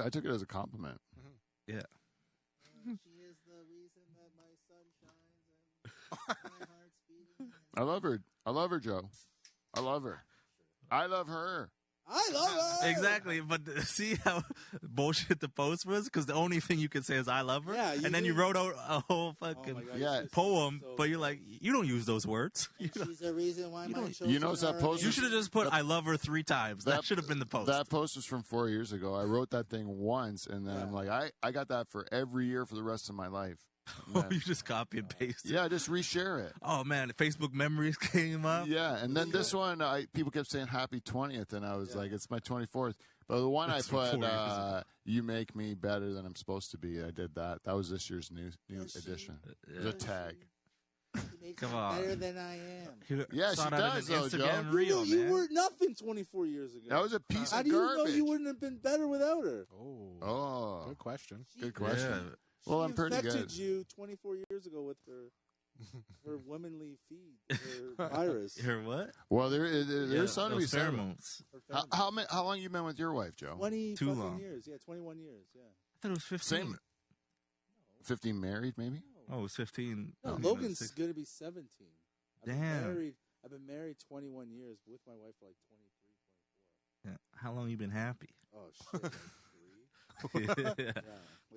I took it as a compliment. Yeah. She is the reason that my sun shines and my heart's beating. I love her. I love her, Joe. I love her. I love her. I love her. Exactly, but see how bullshit the post was? Because the only thing you could say is "I love her," Yeah, and then you wrote out a whole fucking poem, but you're like, you don't use those words. She's the reason why my children You notice that post? You should have just put "I love her" 3 times. That should have been the post. That post was from 4 years ago. I wrote that thing once, and then I'm like, I got that for every year for the rest of my life. Oh, you just copy and paste. Yeah, just reshare it. Oh man, Facebook memories came up. Yeah, and then this one, people kept saying "Happy 20th," and I was like, "It's my 24th." But the one It's I from put, 4 years ago. "You make me better than I'm supposed to be." I did that. That was this year's new edition. It was a tag. Come on, better than I am. Yeah, she does, though, Joe. Reel, You man. were nothing 24 years ago. That was a piece How of do you garbage. know you wouldn't have been better without her? Oh, Good question. good question. Yeah. Well, I'm pretty infected good. you 24 years ago with her womanly feed, her virus. Her what? Well, there's something to be those said. pheromones. Her family. How long you been with your wife, Joe? 20 Too fucking long. years. Yeah, 21 years. Yeah. I thought it was 15. Same. 15 married, maybe. Oh, it was 15. No, Oh, Logan's 6. going to be 17. Damn. I've been married 21 years with my wife for like 23, 24. Yeah. How long you been happy? Oh shit, like 3. Yeah. Yeah, like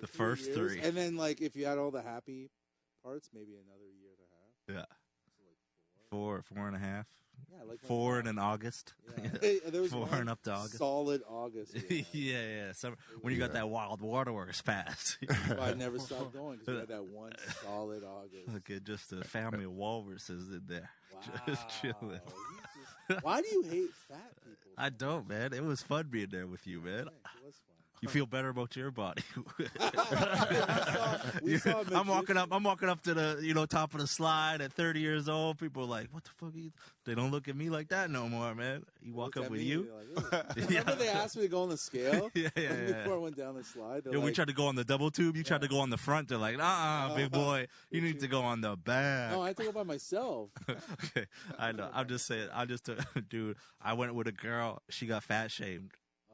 The 3 first years. 3. And then like if you had all the happy parts, maybe another year and a half. Yeah. So like 4. 4.5. Yeah, like my 4 mom. in August. Yeah. Hey, there was 4 one and up to August. solid August. Yeah. Summer, when you got that wild waterworks pass. That's why I never stopped going because we had that one solid August. Okay, just a family of walruses in there. Wow. Just chilling. Why do you hate fat people? I don't, man. It was fun being there with you, man. Thanks, it was fun. You feel better about your body. we saw a I'm walking up to the top of the slide at 30 years old. People are like, "What the fuck?" They don't look at me like that no more, man. You walk up with you. Like, remember they asked me to go on the scale? Yeah. Before I went down the slide. Yeah, we tried to go on the double tube. You tried to go on the front. They're like, big boy, you need to go on the back. No, I had to go by myself. Okay, I know. I'm just saying. Dude, I went with a girl. She got fat shamed.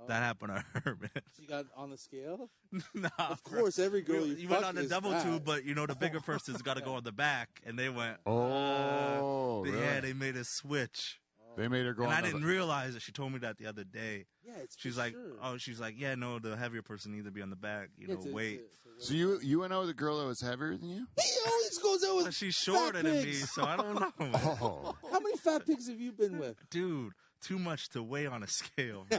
That happened to her, man. She got on the scale? Nah, Of course, every girl you went on the double fat. tube, but the bigger person's got to go on the back, and they went. Oh, Yeah, really? they made a switch. They made her go. And on I the- didn't realize it. She told me that the other day. Yeah, it's She's for like, sure. she's like, yeah, no, the heavier person needs to be on the back. Wait. So you went out with a girl that was heavier than you? He always goes out with She's fat shorter than me, pigs. so I don't know. Oh, How many fat pigs have you been with? Dude, too much to weigh on a scale, bro.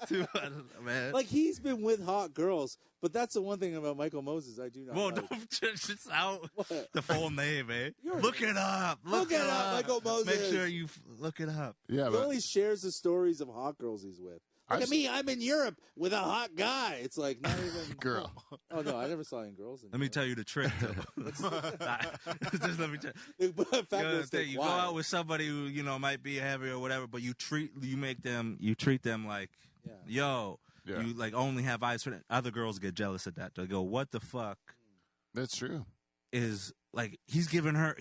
Too much, man. Like, he's been with hot girls, but that's the one thing about Michael Moses I do not Well, like. don't just out What? the full name, eh? You're- Look it up. Look it up, Michael Moses. Make sure you look it up. yeah, He but only shares the stories of hot girls he's with. Look at me, I'm in Europe with a hot guy. It's like not even girl. Oh no, I never saw any girls in Let me tell you the trick, though. Just let me tell you. you. Fat girls stay You go quiet. out with somebody who might be heavy or whatever, but you treat them like, yo, Yeah. you like only have eyes for that. Other girls get jealous of that. They go, what the fuck That's true. is like he's giving her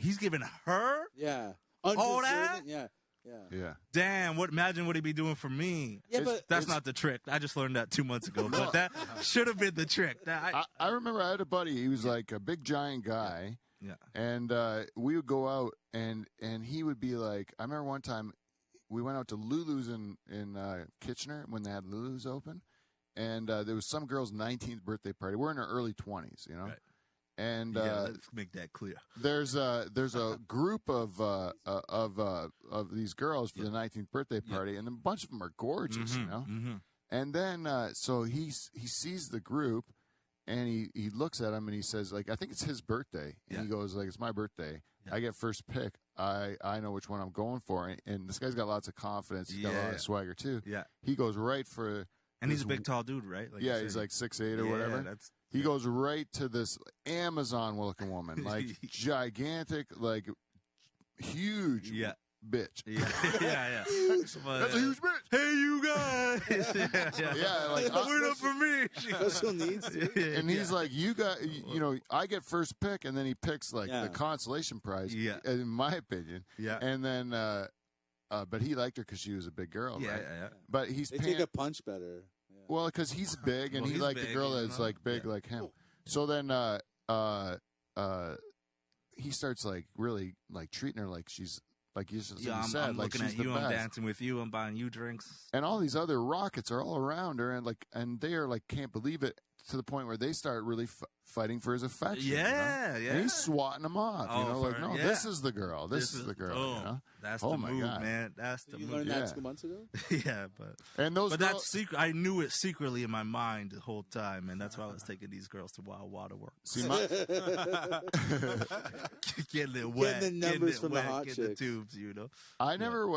Yeah. All that? Undeserving? Yeah. Yeah. Yeah. Damn, imagine what he'd be doing for me. Yeah, but That's not the trick. I just learned that 2 months ago. But that should have been the trick. I remember I had a buddy. He was like a big giant guy, Yeah. and we would go out, and he would be like. I remember one time we went out to Lulu's in Kitchener when they had Lulu's open, and there was some girl's 19th birthday party. We're in our early 20s, Right. And Let's make that clear. there's a group of these girls for the 19th birthday party, and a bunch of them are gorgeous, Mm-hmm. And then so he sees the group, and he looks at them and he says, like, I think it's his birthday, and he goes like, it's my birthday. I get first pick. I know which one I'm going for, and this guy's got lots of confidence. He's got a lot of swagger too. Yeah. He goes right for. And he's a big, tall dude, right? Like Yeah, you he's said. like 6'8" or whatever. He goes right to this Amazon-looking woman, like gigantic, like huge bitch. Yeah. That's a huge bitch. Hey, you guys. Yeah, like wait up for me. Special needs. and he's like, I get first pick, and then he picks like the consolation prize. Yeah. In my opinion. Yeah. And then, but he liked her because she was a big girl. Yeah, right? yeah. But he's They paying. take a punch better. Yeah. Well, because he's big and Well, he he's liked a big, girl you that's know? like big Yeah. like him. So then he starts like really like treating her like she's like you said, Yeah, like I'm looking she's at the you. best. I'm dancing with you. I'm buying you drinks. And all these other rockets are all around her, and they are like can't believe it to the point where they start really fighting for his affection. Yeah, you know? yeah. And he's swatting them off. Like, no, yeah. this is the girl. This is the girl. Oh, you know? that's Oh the my move, God. man. That's the You move. learned Yeah. that 2 months ago? Yeah, but And those but girls, that's secret. I knew it secretly in my mind the whole time, and that's why I was taking these girls to Wild Water Works. see my Getting it wet, the numbers from the wet, hot getting the chicks. tubes, you know. I never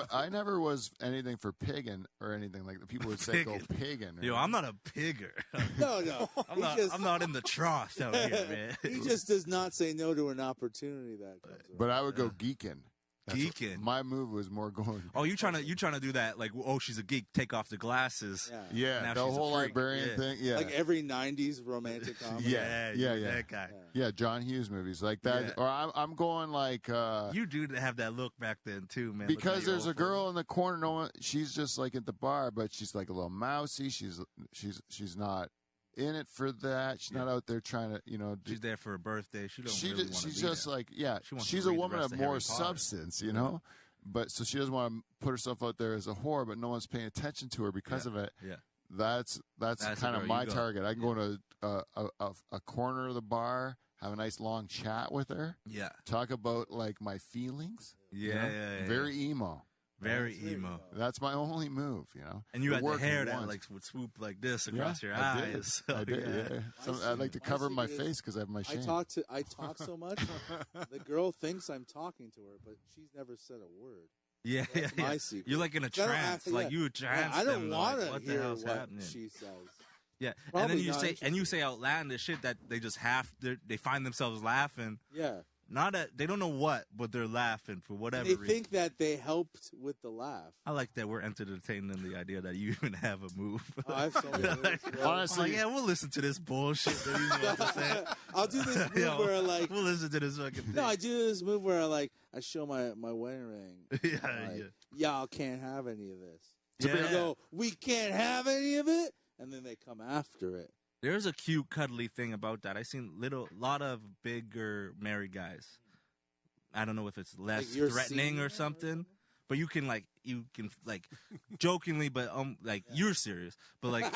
was anything for pigging or anything like that. People would say go pigging. Yo, I'm not a pigger. No. I'm not in the trough out here, man. He just does not say no to an opportunity that comes around. But I would go geeking. Geeking. My move was more going. Oh, you trying to do that? Like, oh, she's a geek. Take off the glasses. Yeah. Yeah, Now the she's a whole freak. librarian Yeah. thing. Yeah, Like every 90s romantic comedy. Yeah. you're that guy. yeah. John Hughes movies like that. Yeah. Or I'm going like. You do have that look back then too, man. Because there's a girl in the corner. No one, she's just like at the bar, but she's like a little mousy. She's not in it for that. She's not out there trying to, She's there for a birthday. She don't. She really just, wanna she's be just there. like, yeah, She wants she's to a read the woman rest of of more Harry Potter. substance, But so she doesn't want to put herself out there as a whore, but no one's paying attention to her because of it. Yeah. That's That's kind the of girl my you go. target. I can go to a corner of the bar, have a nice long chat with her, Yeah. talk about like my feelings. Yeah. Very emo. very Very emo. That's my only move, And you It had the worked hair that once. like would swoop like this across your I did. eyes. I did. Yeah. My I'd like to secret- cover my my secret is face because I have my shame. I talk so much. The girl thinks I'm talking to her, but she's never said a word. Yeah, That's yeah. my secret. You're like in a I don't trance, have- like yeah. you a trance. I don't them, want like, to what the hear hell's what happening? she says. Yeah, and Probably then you not say interested. outlandish shit that they just they find themselves laughing. Yeah. Not at they don't know what, but they're laughing for whatever They reason. think that they helped with the laugh. I like that we're entertained in the idea that you even have a move. Oh, I have so many moves, bro. Honestly- I'm like, yeah, we'll listen to this bullshit that he's about to say. I'll do this move Yo, where like we'll listen to this fucking thing. no, I do this move where I show my wedding ring. yeah, Like, yeah. y'all can't have any of this. Yeah. They go, we can't have any of it, and then they come after it. There's a cute, cuddly thing about that. I've seen lot of bigger married guys. I don't know if it's less Like you're threatening seeing or it something, but you can jokingly, but you're serious, but like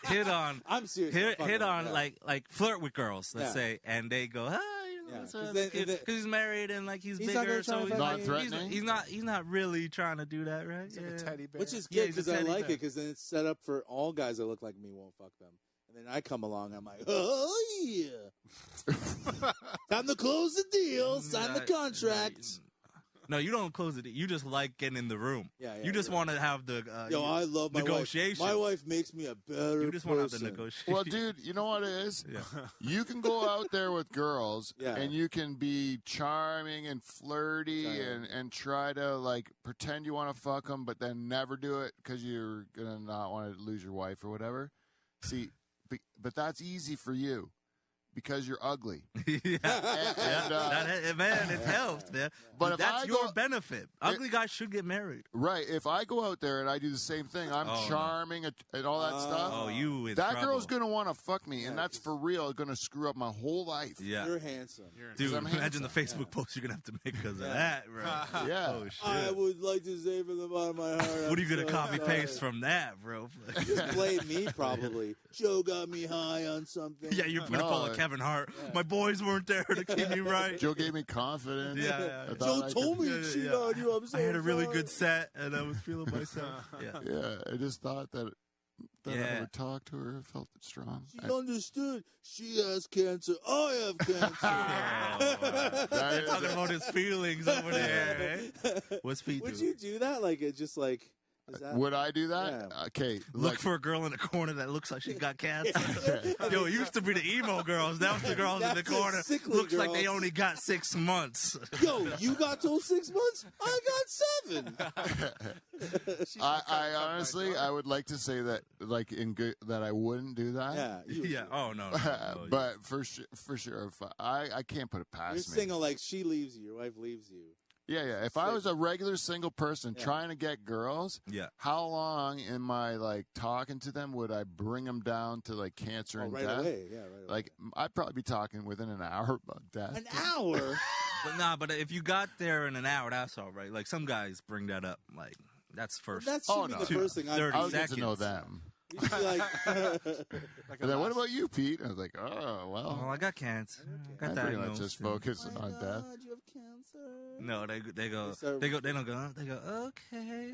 hit on, I'm serious. hit I'm fucking on with that. like flirt with girls, let's Yeah. say, and they go, Yeah, because 'cause then- he's married and like he's He's not bigger, gonna try so to he's fuck Not you. threatening? He's not really trying to do that, right? It's like a teddy bear. Which is Yeah, good he's a because I teddy like bear. it because then it's set up for all guys that look like me won't fuck them. And then I come along, I'm like, oh yeah, time to close the deal, sign the contract. No, you don't close it. You just like getting in the room. Yeah, you just yeah. want to have the Yo, I love my negotiations. wife. My wife makes me a better You just want to have the person. negotiation. Well, dude, you know what it is? Yeah. You can go out there with girls Yeah. and you can be charming and flirty Yeah. and try to like pretend you want to fuck them, but then never do it because you're gonna not want to lose your wife or whatever. See, but that's easy for you because you're ugly. yeah. Man, it helps, man. But if that's I your go- benefit. Ugly guys should get married. Right. If I go out there and I do the same thing, I'm Oh, no. charming and all that stuff. Oh, you in that trouble. girl's gonna want to fuck me, and Yeah, that's for real. Gonna screw up my whole life. Yeah. You're handsome. Dude, I'm imagine handsome. the Facebook post you're going to have to make because of that, bro. Yeah. Oh, shit. I would like to say from the bottom of my heart. What are you going going to copy paste from that, bro? Just blame me, probably. Joe got me high on something. Yeah, you're going to No, pull a Kevin Hart. My boys weren't there to keep me right. Joe gave me confidence. Yeah, yeah, I yeah. thought Joe I told could- me to cheat on you. I'm so I had a really sorry. good set, and I was feeling myself. Yeah. Yeah, I just thought that I Yeah. would talk to her. Felt it strong. She understood. She has cancer. I have cancer. That They're is talking a- about his feelings over there, right? What's Pete Would do? you do that? Like it just like is that Would I do that? Yeah. Okay. Look for a girl in the corner that looks like she got cancer. Yo, it used to be the emo girls. Now it's the girls in the That's the corner. sickly Looks like they girls. only got 6 months. Yo, you got told 6 months? I got 7. I honestly, I would like to say that, like in good, that I wouldn't do that. Yeah. You, Yeah. Oh no. no. But for sure, if I can't put it You're past me. single like she leaves you, your wife leaves you. Yeah. If I was a regular single person trying to get girls, how long am I like talking to them? Would I bring them down to like cancer and right death? Away. Yeah, right away. Like I'd probably be talking within an hour about death. An hour? But if you got there in an hour, that's all right. Like some guys bring that up. Like that's first. That should be the first thing I would get to know them. You should be like, and then what about you, Pete? I was like, oh well. I got cancer. I pretty much just focus on death. You have cancer. No, they don't go. They go, okay.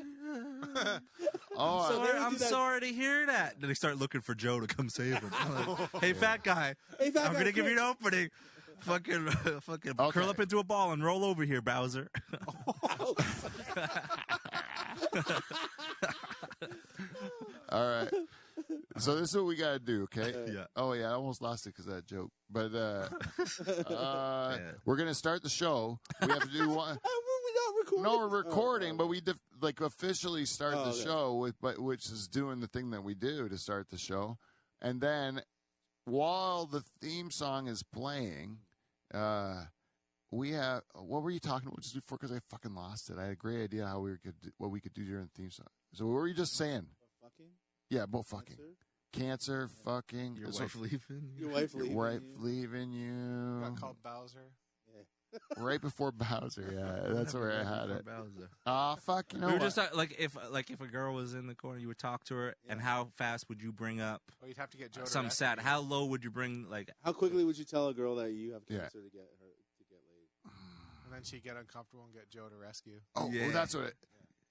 I'm sorry to hear that. Then they start looking for Joe to come save him. Like, hey, fat guy. I'm gonna give you an opening. Fucking curl up into a ball and roll over here, Bowser. All right. So this is what we got to do, okay? Yeah. Oh, yeah, I almost lost it because of that joke. But we're going to start the show. We have to do one. We're not recording. No, we're recording, but we officially start the show, which is doing the thing that we do to start the show. And then while the theme song is playing, we have – what were you talking about just before? Because I fucking lost it. I had a great idea what we could do during the theme song. So what were you just saying? Fucking? Yeah, both fucking. Cancer, fucking. Your wife leaving. Your wife leaving. Wife leaving you. Got called Bowser. Yeah. Right before Bowser, yeah. That's where I had it. Bowser. Fuck, you know we were what? just if a girl was in the corner, you would talk to her, and how fast would you bring up Well, you'd have to get Joe some sad? How low would you bring, like... How quickly would you tell a girl that you have cancer to get laid? And then she'd get uncomfortable and get Joe to rescue. Oh, well,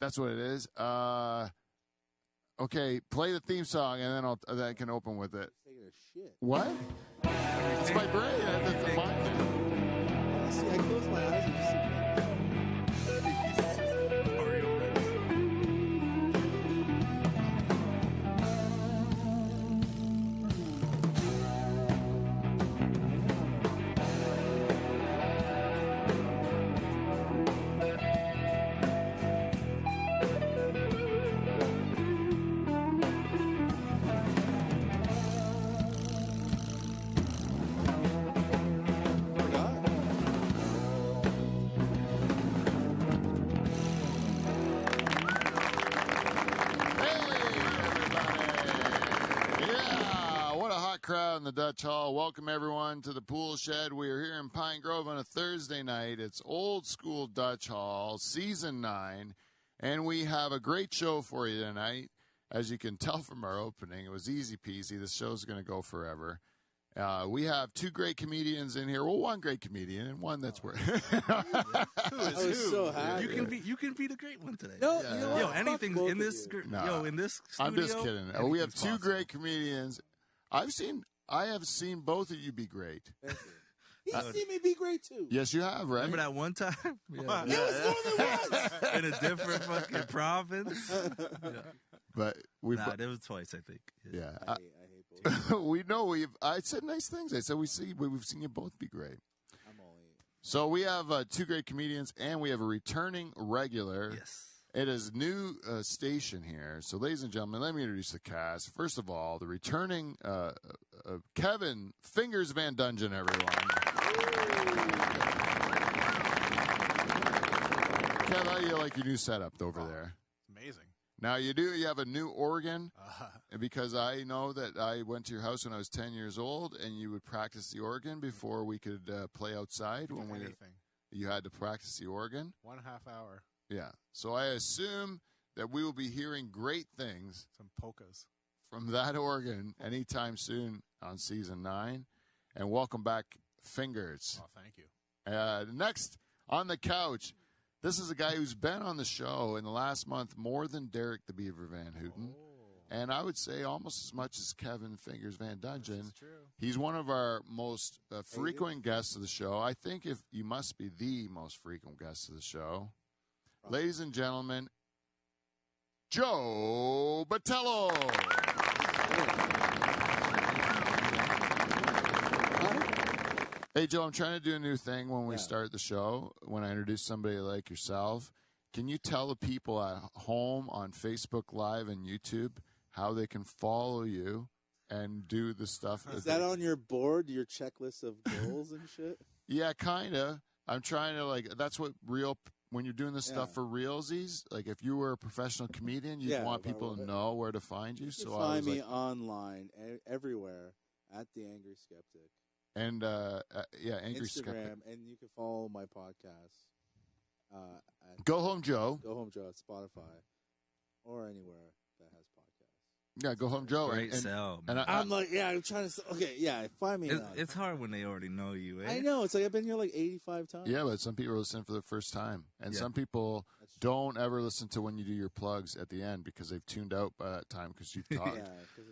that's what it is. Okay, play the theme song, and then I can open with it. Taking a shit. What? It's my brain. That's mine. See, I close my eyes and just see. In the Dutch Hall. Welcome everyone to the Pool Shed. We are here in Pine Grove on a Thursday night. It's Old School Dutch Hall, Season 9, and we have a great show for you tonight. As you can tell from our opening, it was easy peasy. This show's going to go forever. We have two great comedians in here. Well, one great comedian and one that's who is so happy. You can be the great one today. No, you know what? Anything in this in this studio. I'm just kidding. We have two great comedians. I have seen both of you be great. Thank you. He's seen me be great too. Yes, you have, right? Remember that one time? Yeah. It was more than once. In a different fucking province. Yeah. But it was twice, I think. Yeah. I hate both. We know I said nice things. I said we've seen you both be great. I'm only. So we have two great comedians, and we have a returning regular. Yes. It is new station here. So, ladies and gentlemen, let me introduce the cast. First of all, the returning Kevin Fingers Van Dongen, everyone. Kev, how do you like your new setup over there? Amazing. Now, you have a new organ, because I know that I went to your house when I was 10 years old, and you would practice the organ before we could play outside. You had to practice the organ. 1.5 hour. Yeah. So I assume that we will be hearing great things. Some polkas. From that organ anytime soon on Season 9. And welcome back, Fingers. Oh, thank you. Next, on the couch, this is a guy who's been on the show in the last month more than Derek the Beaver Van Houten. Oh. And I would say almost as much as Kevin Fingers Van Dongen. That's true. He's one of our most frequent guests of the show. I think if you must be the most frequent guest of the show. Ladies and gentlemen, Joe Botelho. Hey, Joe, I'm trying to do a new thing when we start the show. When I introduce somebody like yourself, can you tell the people at home on Facebook Live and YouTube how they can follow you and do the stuff? Is that on your board, your checklist of goals and shit? Yeah, kind of. I'm trying to, that's what real when you're doing this stuff for realsies, like if you were a professional comedian, you'd want people to know where to find you. You so can I find was me online everywhere at The Angry Skeptic. And Angry Instagram, Skeptic. and you can follow my podcast. At Go Home Joe. Go Home Joe at Spotify or anywhere that has podcasts. Yeah, Go Home Joe. Great sell. And I'm like, I'm trying to. Okay, find me. It's hard when they already know you. Eh? I know. It's like I've been here like 85 times. Yeah, but some people are listening for the first time, and some people don't ever listen to when you do your plugs at the end because they've tuned out by that time because you've talked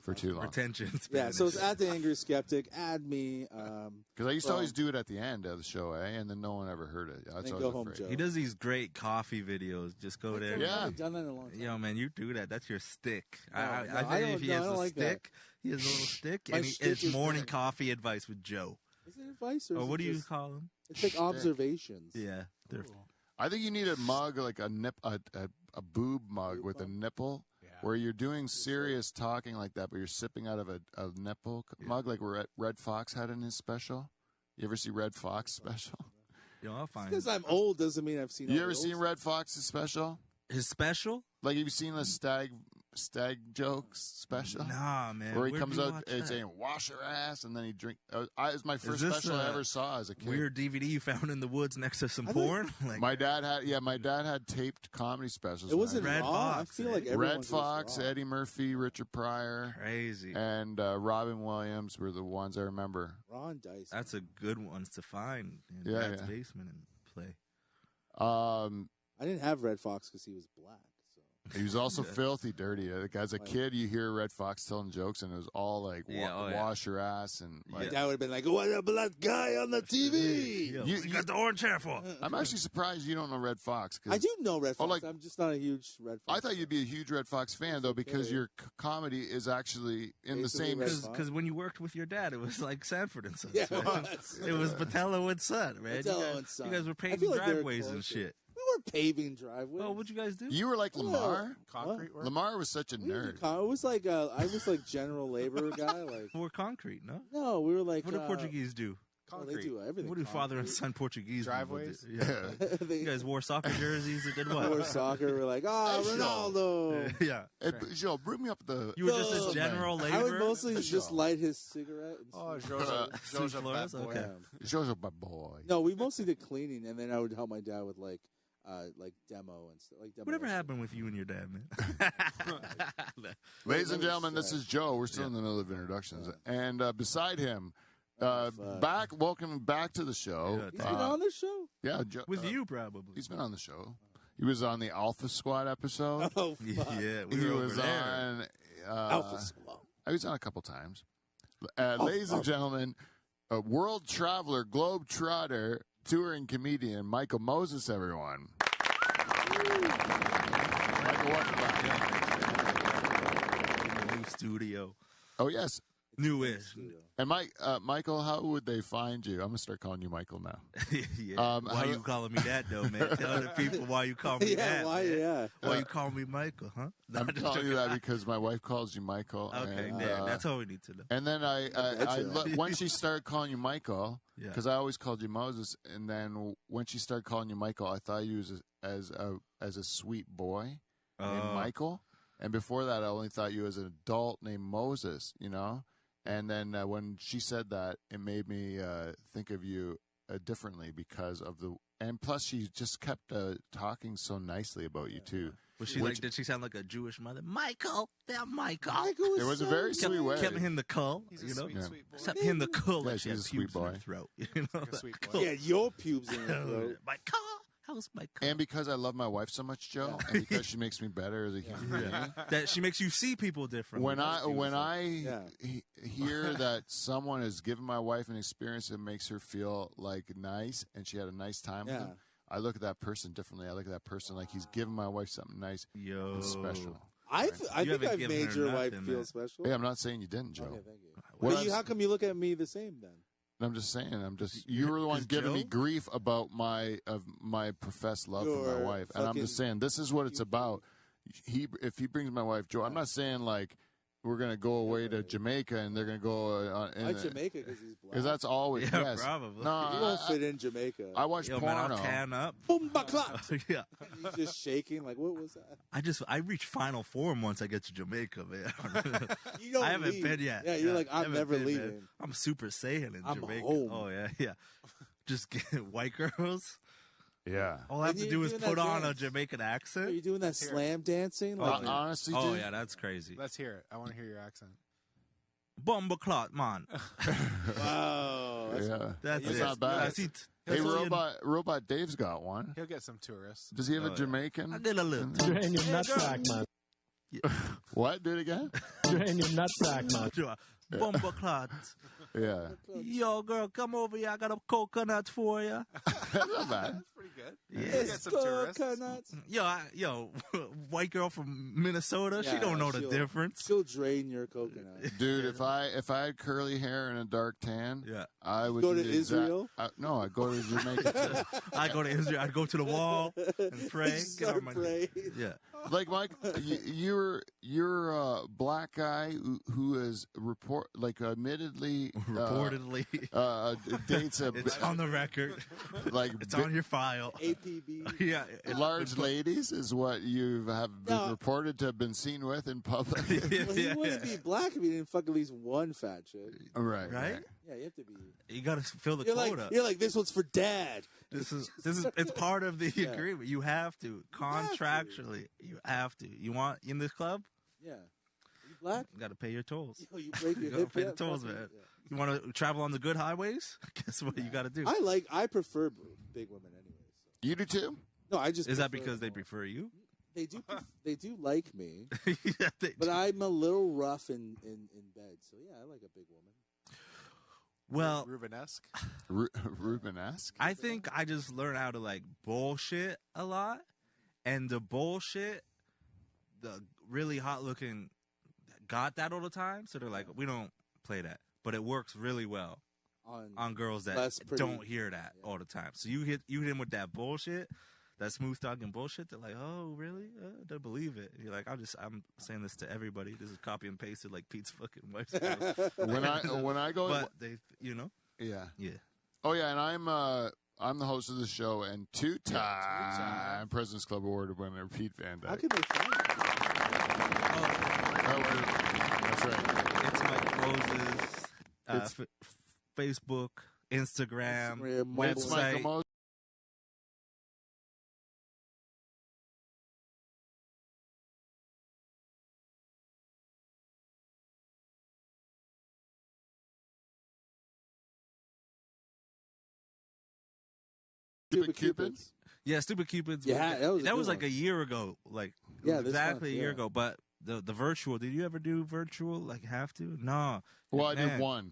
for too long. Retention. Yeah, so it's at The Angry Skeptic. Add me. Because I used to always do it at the end of the show, and then no one ever heard it. That's Go Home Joe. He does these great coffee videos. Just go there. I haven't done that in a long time. Yo, man, you do that. That's your stick. I think if he has a like stick, he has a little stick, My and shtick it's is morning that. coffee advice with Joe. Is it advice or What do you just, call him? It's like observations. Yeah. They're I think you need a mug, like a boob mug with a nipple, where you're doing serious talking like that, but you're sipping out of a nipple mug, like Red Fox had in his special. You ever see Red Fox special? Yo, I'll find Because I'm old doesn't mean I've seen. You ever seen Red Fox's special? his special. Like, have you seen the stag jokes special? Nah, man. Where he Where'd comes you out watch and that? saying, wash your ass, and then he drink. It was my first this special I ever saw as a kid. Weird DVD you found in the woods next to some porn. Like, my dad had taped comedy specials. It wasn't Red Raw. Fox, I feel like Red everyone goes Fox, Raw. Eddie Murphy, Richard Pryor, crazy. and Robin Williams were the ones I remember. Ron Dice. That's a good one to find in Yeah, Dad's yeah. basement and play. I didn't have Red Fox because he was black. So He was also filthy dirty. Like, as a kid, you hear Red Fox telling jokes, and it was all like, wash your ass. And like, Dad would have been like, "What a black guy on the TV." Yo, you got the orange hair for? I'm actually surprised you don't know Red Fox. I do know Red Fox. like- I'm just not a huge Red Fox. I thought you'd be a huge Red Fox fan, though, because your comedy is actually in the Basically same. Red Fox. Because when you worked with your dad, it was like Sanford and Sons. Yeah, man. It was Botelho and Son, man. Botelho and Son. You guys were I paving feel like they were driveways and closer. shit. We were paving driveways. Oh, what'd you guys do? You were like Lamar. Concrete work. Lamar was such a We nerd. did it was like I was like general labor guy. Like Pour concrete, no? no, we were like What do Portuguese do? oh, they Concrete. do everything. What do father and son Portuguese people Driveways? do? Yeah. They You guys wore soccer jerseys and did what? wore soccer. We're like, Hey, Ronaldo. Yeah. Hey, Joe, bring me up the. You were just No, a general labor? I would mostly Sure. just light his cigarette. And Oh, smoke. Joe's a Flores? bad boy. Okay. Joe's my boy. No, we mostly did cleaning, and then I would help my dad with like demo and stuff. Like demo Whatever and stuff. happened with you and your dad, man? Ladies and gentlemen, this is Joe. We're still in the middle of introductions, and beside him, welcome back to the show. He's been on this show. Yeah, Joe, With you, probably. he's been on the show. He was on the Alpha Squad episode. Oh, fuck. Yeah, we He were over was there. on. Alpha Squad. He was on a couple times. Ladies and gentlemen, a world traveler, globe trotter, touring comedian, Michael Moses. Everyone. Michael, welcome back. New studio. Oh yes, Newish. and Michael, how would they find you? I'm gonna start calling you Michael now. Yeah. Why you calling me that, though, man? Tell the people why you call me Yeah, that. why? man. Yeah. Why you call me Michael, huh? I'm calling you that because my wife calls you Michael. Okay, and, yeah, that's all we need to know. And then Betcha. when she started calling you Michael, Yeah. because I always called you Moses, and then when she started calling you Michael, I thought you as a sweet boy named Michael, and before that, I only thought you as an adult named Moses. You know, and then when she said that, it made me think of you differently because of and plus she just kept talking so nicely about you too. Was she did she sound like a Jewish mother? Michael, they're Michael. It was a very sweet way. Kept hitting the cull, He's a you know? sweet, sweet boy. Kept hitting the cull Yeah, like she she's has a sweet pubes in her boy. throat. You know? Like a sweet boy. Cull. Yeah, your pubes in your throat. Michael, how's Michael? And because I love my wife so much, Joe, and because she makes me better as a human being. That she makes you see people differently. When I Yeah. hear that someone has given my wife an experience that makes her feel like nice and she had a nice time with Yeah. him, I look at that person differently. I look at that person like he's giving my wife something nice Yo. and special. I You think haven't I've given made her your wife nothing, feel man. special. Hey, I'm not saying you didn't, Joe. Okay, thank you. What But how come you look at me the same then? I'm just saying. You were the one Is giving me Joe? grief about my professed love for my Your wife, and I'm just saying this is what it's about. If he brings my wife Joe, I'm not saying like we're gonna go away to Jamaica, and they're gonna go. Why Jamaica? Because he's black. Because that's always Yeah, probably. No, He won't fit in Jamaica. I watch porno. Man, I'll tan up. Boom, clock. Yeah. He's just shaking. Like, what was that? I reach final form once I get to Jamaica, man. You don't I haven't leave. been yet. Yeah, you're like, I I'm haven't never been, leaving. man. I'm Super Saiyan in I'm Jamaica. home. Oh yeah. Just get white girls. Yeah. All I have to do is put on a Jamaican Are accent. you doing that slam dancing? Like, Honestly, Oh dude, yeah, that's crazy. Let's hear it. I want to hear your accent. Bomba clot, man. wow. That's It's it. not bad. That's it. Hey, That's Robot Dave's got one. He'll get some tourists. Does he have a yeah. Jamaican? I did a little. Drain your nutsack, man. What? Do it again? Drain your nutsack, man. Bomba clot. Yeah. Yo, girl, come over here. I got a coconut for you. That's not bad. That's pretty good. Yeah. He'll get some tourists. Coconuts. Yo, white girl from Minnesota. Yeah, she don't know the difference. She'll drain your coconut. Dude, if I had curly hair and a dark tan, Yeah. I would Go do to the exact- Israel? No, I'd go to Jamaica too. I go to Israel. I'd go to the wall and pray. Get on my Pray. Yeah. Like Mike, you're a black guy who is admittedly Reportedly. dates a It's on the record. like It's on your file. APB. Yeah. large ladies is what you have been reported to have been seen with in public. Well, he wouldn't be black if he didn't fuck at least one fat chick. Right. Right? Yeah, you have to be. You got to fill the You're quota. like, this one's for dad. This is it's part of the Yeah. agreement. You have to contractually. You have to. You want in this club? Yeah. You black? You got to pay your tolls. Yo, you break your You gotta hip. pay yeah, the tolls, fuck it, man. yeah. You want to travel on the good highways? Guess what you got to do? I prefer big women anyway. So. You do too? No, I just Is that prefer because they more. prefer you? They do like me, Yeah, they but do. I'm a little rough in bed. So yeah, I like a big woman. Well, Rubenesque. Rubenesque? I think I just learned how to like bullshit a lot, and the bullshit, the really hot looking, got that all the time. So they're like, we don't play that, but it works really well on girls that less pretty. don't hear that all the time. So you hit him with that bullshit, that smooth talking bullshit. They're like, oh really? Don't believe it. You're like, I'm saying this to everybody. This is copy and pasted like Pete's fucking wife's house. when I go, But they, yeah. yeah. Oh yeah, and I'm the host of the show and two-time President's Club Award winner Pete Van How Dyke. can they find That's right. It's Mike Moses. Facebook, Instagram, Instagram, It's Michael website. Moses. Stupid Cupids? Yeah, Stupid Cupids. Yeah, that was a good like one. a year ago. Like Yeah, this exactly month, a year yeah. ago. But the virtual. Did you ever do virtual? Like have to? No. Well, I did Man, one.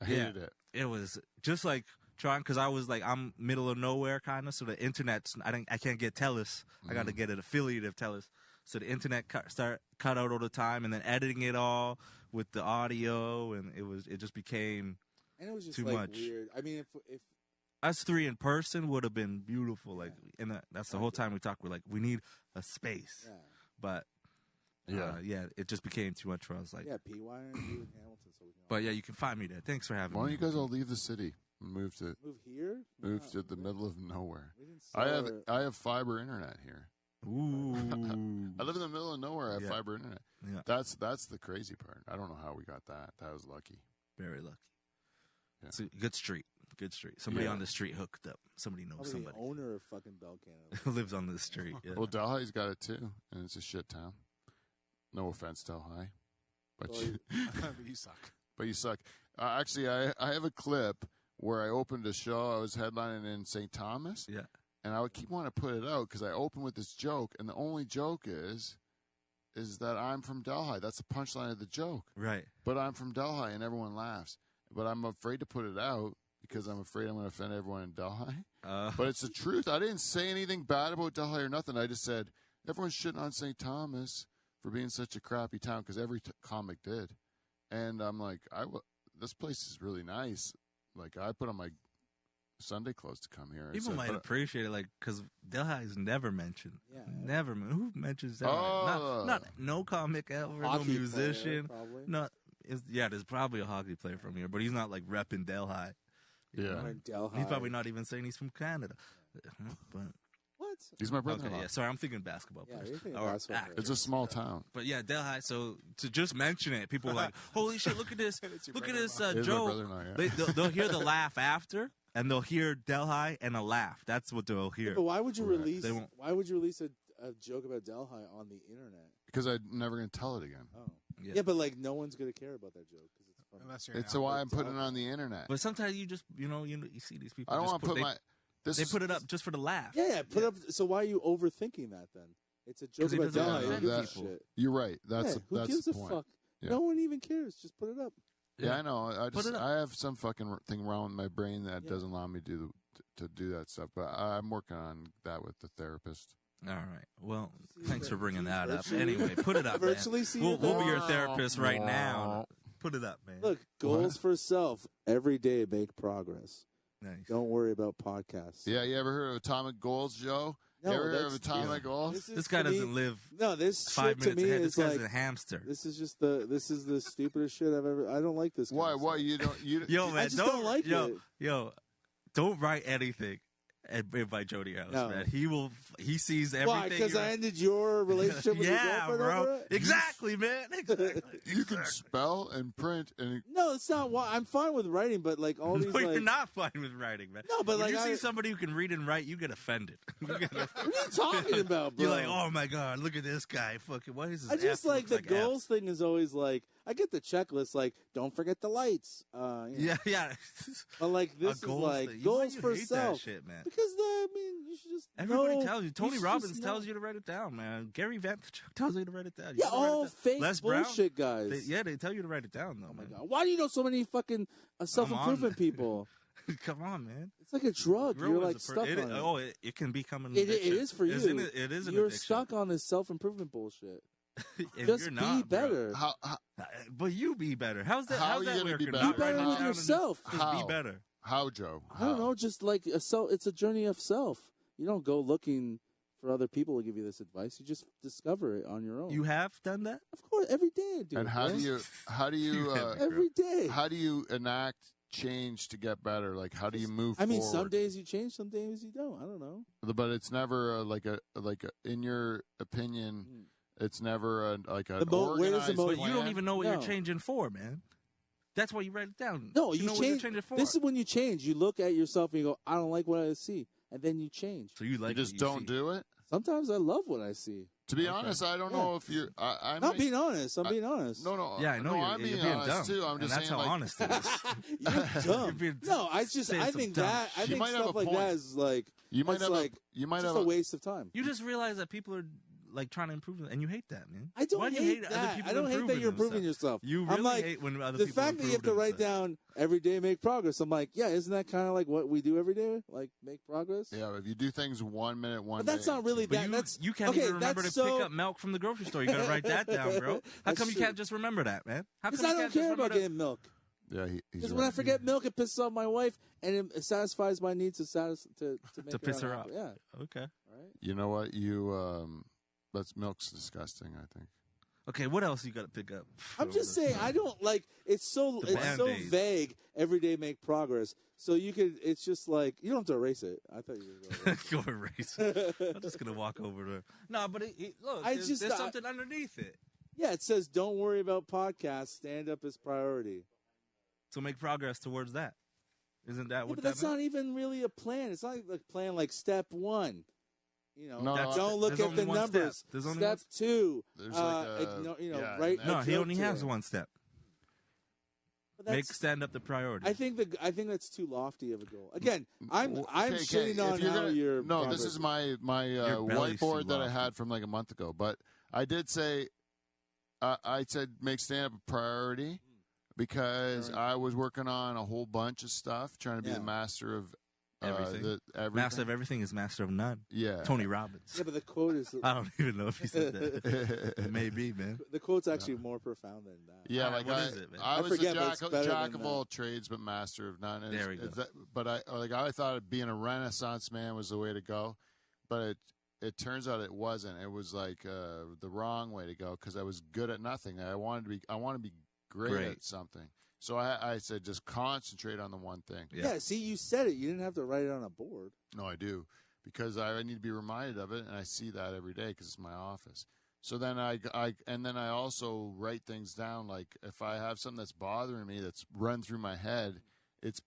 I hated it. It was just like trying because I was like I'm middle of nowhere kind of. So the internet's I can't get Telus. I got to get an affiliate of Telus. So the internet cut out all the time, and then editing it all with the audio, and it just became And it was just too like much. weird. I mean, if us three in person would have been beautiful. Like, and that's the whole time we talked. We're like, we need a space, but it just became too much for us. Like, P. Wire and you in Hamilton, so we can. but yeah, you can find me there. Thanks for having Why don't me. you guys all leave the city and move to move here? the middle of nowhere? We didn't I have fiber internet here. Ooh, I live in the middle of nowhere. I have Yeah. fiber internet. Yeah. That's the crazy part. I don't know how we got that. That was lucky. very lucky. Yeah. It's a good street. Good street. Somebody Yeah. on the street hooked up. Somebody knows Probably somebody the owner of fucking Bell Canada. who lives on the street. Yeah. Well, Delhi's got it too, and it's a shit town. No offense, Delhi, but Well, But you suck. but you suck. Actually, I have a clip where I opened a show. I was headlining in St. Thomas, Yeah. and I would keep wanting to put it out because I opened with this joke, and the only joke is that I'm from Delhi. That's the punchline of the joke. Right. But I'm from Delhi, and everyone laughs. But I'm afraid to put it out because I'm afraid I'm going to offend everyone in Delhi. But it's the truth. I didn't say anything bad about Delhi or nothing. I just said everyone's shitting on St. Thomas for being such a crappy town because every comic did. And I'm like, this place is really nice. Like I put on Sunday clothes to come here. People might appreciate it, like, because Delhi is never mentioned. Yeah. Never. Who mentions Delhi? Oh. Not no comic ever, no Hockey musician. player, probably. No, there's probably a hockey player from here, but he's not like repping Delhi. Yeah. Or Delhi. He's probably not even saying he's from Canada. But What? He's my brother-in-law. okay, yeah. Sorry, I'm thinking basketball Yeah, players. you're thinking Or basketball actors. It's a small town. But yeah, Delhi. So to just mention it, people are like, "Holy shit! Look at this! Look at this, It is my Joe." brother-in-law, yeah. They'll hear the laugh after, and they'll hear Delhi and a laugh. That's what they'll hear. But why would you Correct. release? They won't- Why would you release a joke about Delhi on the internet? Because I'm never going to tell it again. Oh, Yeah. yeah, but like no one's gonna care about that joke because it's funny. Unless you're It's an why outlet I'm putting it Delhi. on the internet. But sometimes you just, you see these people. I don't just want to put they, my... This They is- put it up just for the laugh. Yeah, put up. So why are you overthinking that then? It's a joke 'Cause he about doesn't Delhi. offend Who gives a people. shit? You're right. That's Who that's gives the a point. fuck? Yeah. No one even cares. Just put it up. Yeah, I know. Put it up. I have some fucking thing wrong with my brain that Yeah. doesn't allow me to do that stuff. But I'm working on that with the therapist. All right. Well, See, thanks for bringing that up. virtually- Anyway, put it up, man. Virtually see We'll your be your therapist. therapist right now. Put it up, man. Look, goals for self. Every day make progress. Nice. Don't worry about podcasts. Yeah, you ever heard of atomic goals, Joe? No, you ever heard of that's- atomic goals? is This guy to me- doesn't live No, this 5 shit to minutes me ahead. is This guy's like a hamster. this is just the stupidest shit I've ever. I don't like this. Why? kind of Why stuff. you don't? You Yo, man, just don't like it. Yo, don't write anything and invite Jody Ellis, No. man. He sees everything. Why? Because you- I ended your relationship with your yeah, girlfriend bro. over it? Exactly, man. Exactly. you can spell and print and No, it's not. Why I'm fine with writing, but like all these No, like. you're not fine with writing, man. No, but when like you I- see somebody who can read and write, you get offended. What are you talking about, bro? You're like, oh my god, look at this guy. Fucking, what is his? I just F like looks the F. goals thing is always like I get the checklist like don't forget the lights. You know. Yeah. But like this is goals like thing. goals you for hate self. That shit, man. Because I mean you should just Everybody know- tells you. Tony should Robbins just tells know. you to write it down, man. Gary Vaynerchuk tells you to write it down. You Yeah, gotta write it all down. fake Les Brown, bullshit guys. they tell you to write it down, though. Oh my man. god! Why do you know so many fucking self improvement that. people? Come on, man. It's like a drug. Grow You're as like a stuck it, on it. Oh, it can become an It addiction. is for you. It is an You're addiction. stuck on this self improvement bullshit. And Just you're be not, bro. better. how But you be better. How's that? How how's are you that gonna be working? better? Not Be better writing with down and yourself. Just be How? better. how Joe? I don't How? know. Just like it's a journey of self. You don't go looking for other people to give you this advice. You just discover it on your own. You have done that? of course, every day I do. And it, how bro. do you You have- Every day. how do you enact change to get better? Like how do you move? I mean, forward? some days you change, some days you don't. I don't know. But it's never like a in your opinion. It's never like an The where does the organized mo- But you don't plan? even know what you're No. changing for, man. That's why you write it down. No, you you know what you're change. changing for. This is when you change. You look at yourself and you go, "I don't like what I see," and then you change. so you like You just what don't see. do it. Sometimes I love what I see. To be Okay. honest, I don't Yeah. know if you're. I'm Not being honest. I'm being honest. No. Yeah, I know No, you're, I'm you're being being honest dumb. too. I'm and just that's saying, how like, honest it is. You're dumb. being- No, I think saying some dumb that. I shit. think You might have stuff a like point. that is like you might that's have like you might just have a waste of time. You just realize that people are like trying to improve, and you hate that, man. I don't Why do you hate other that. people I don't hate that you're improving themselves? yourself. You I'm really like, hate when other the people fact that you have to improve write themselves. down every day make progress. I'm like, yeah, isn't that kind of like what we do every day? Like make progress. Yeah, if you do things 1 minute, one. But that's day, not really But that. That's you can't okay, even remember to that's so- pick up milk from the grocery store. You got to write that down, bro. How That's come you true. can't just remember that, man? How come Because you I don't can't care just about remember that? getting milk. Yeah, he's Because right. when I forget milk, it pisses off my wife, and it satisfies my need to make To piss her happy. off. Yeah, Okay. right. You know what? That's milk's disgusting. I think. Okay, what else you got to pick up? I'm just saying, I don't like. It's so The Band-Aids. vague. Every day make progress. So you could. It's just like you don't have to erase it. I thought you were going to. Go erase it. I'm just gonna walk over to. No, but look, there's something underneath it. Yeah, it says don't worry about podcasts. Stand up is priority. So make progress towards that. Isn't that Yeah, what but that that's not even really a plan. It's not like a plan like step 1. You know, No, don't look there's at only the one numbers. step. There's only Step one 2. There's like a- ignore, yeah, right? and No, a he joke only to has it. one step. But Make that's- stand up the priority. I think that's too lofty of a goal. Again, I'm Well, shitting if on you're how gonna- you're. No, this is my Your belly's whiteboard too that I lofty. had from like a month ago. But I did say, I said make stand up a priority because Right. I was working on a whole bunch of stuff, trying to be Yeah. the master of Everything. Everything. Master of everything is master of none. Yeah. Tony Robbins. Yeah, but the quote is I don't even know if he said that. Maybe, man. the quote's actually more profound than that. Yeah, Alright, like what is it, man? I I was forget, a but it's better jack than of that. all trades, but master of none. There we go. But I thought being a Renaissance man was the way to go, but it turns out it wasn't. It was like the wrong way to go because I was good at nothing. I want to be great at something. So I said just concentrate on the one thing. Yeah, see, you said it. You didn't have to write it on a board. No, I do because I need to be reminded of it, and I see that every day because it's my office. So then I also write things down. Like if I have something that's bothering me that's run through my head, it's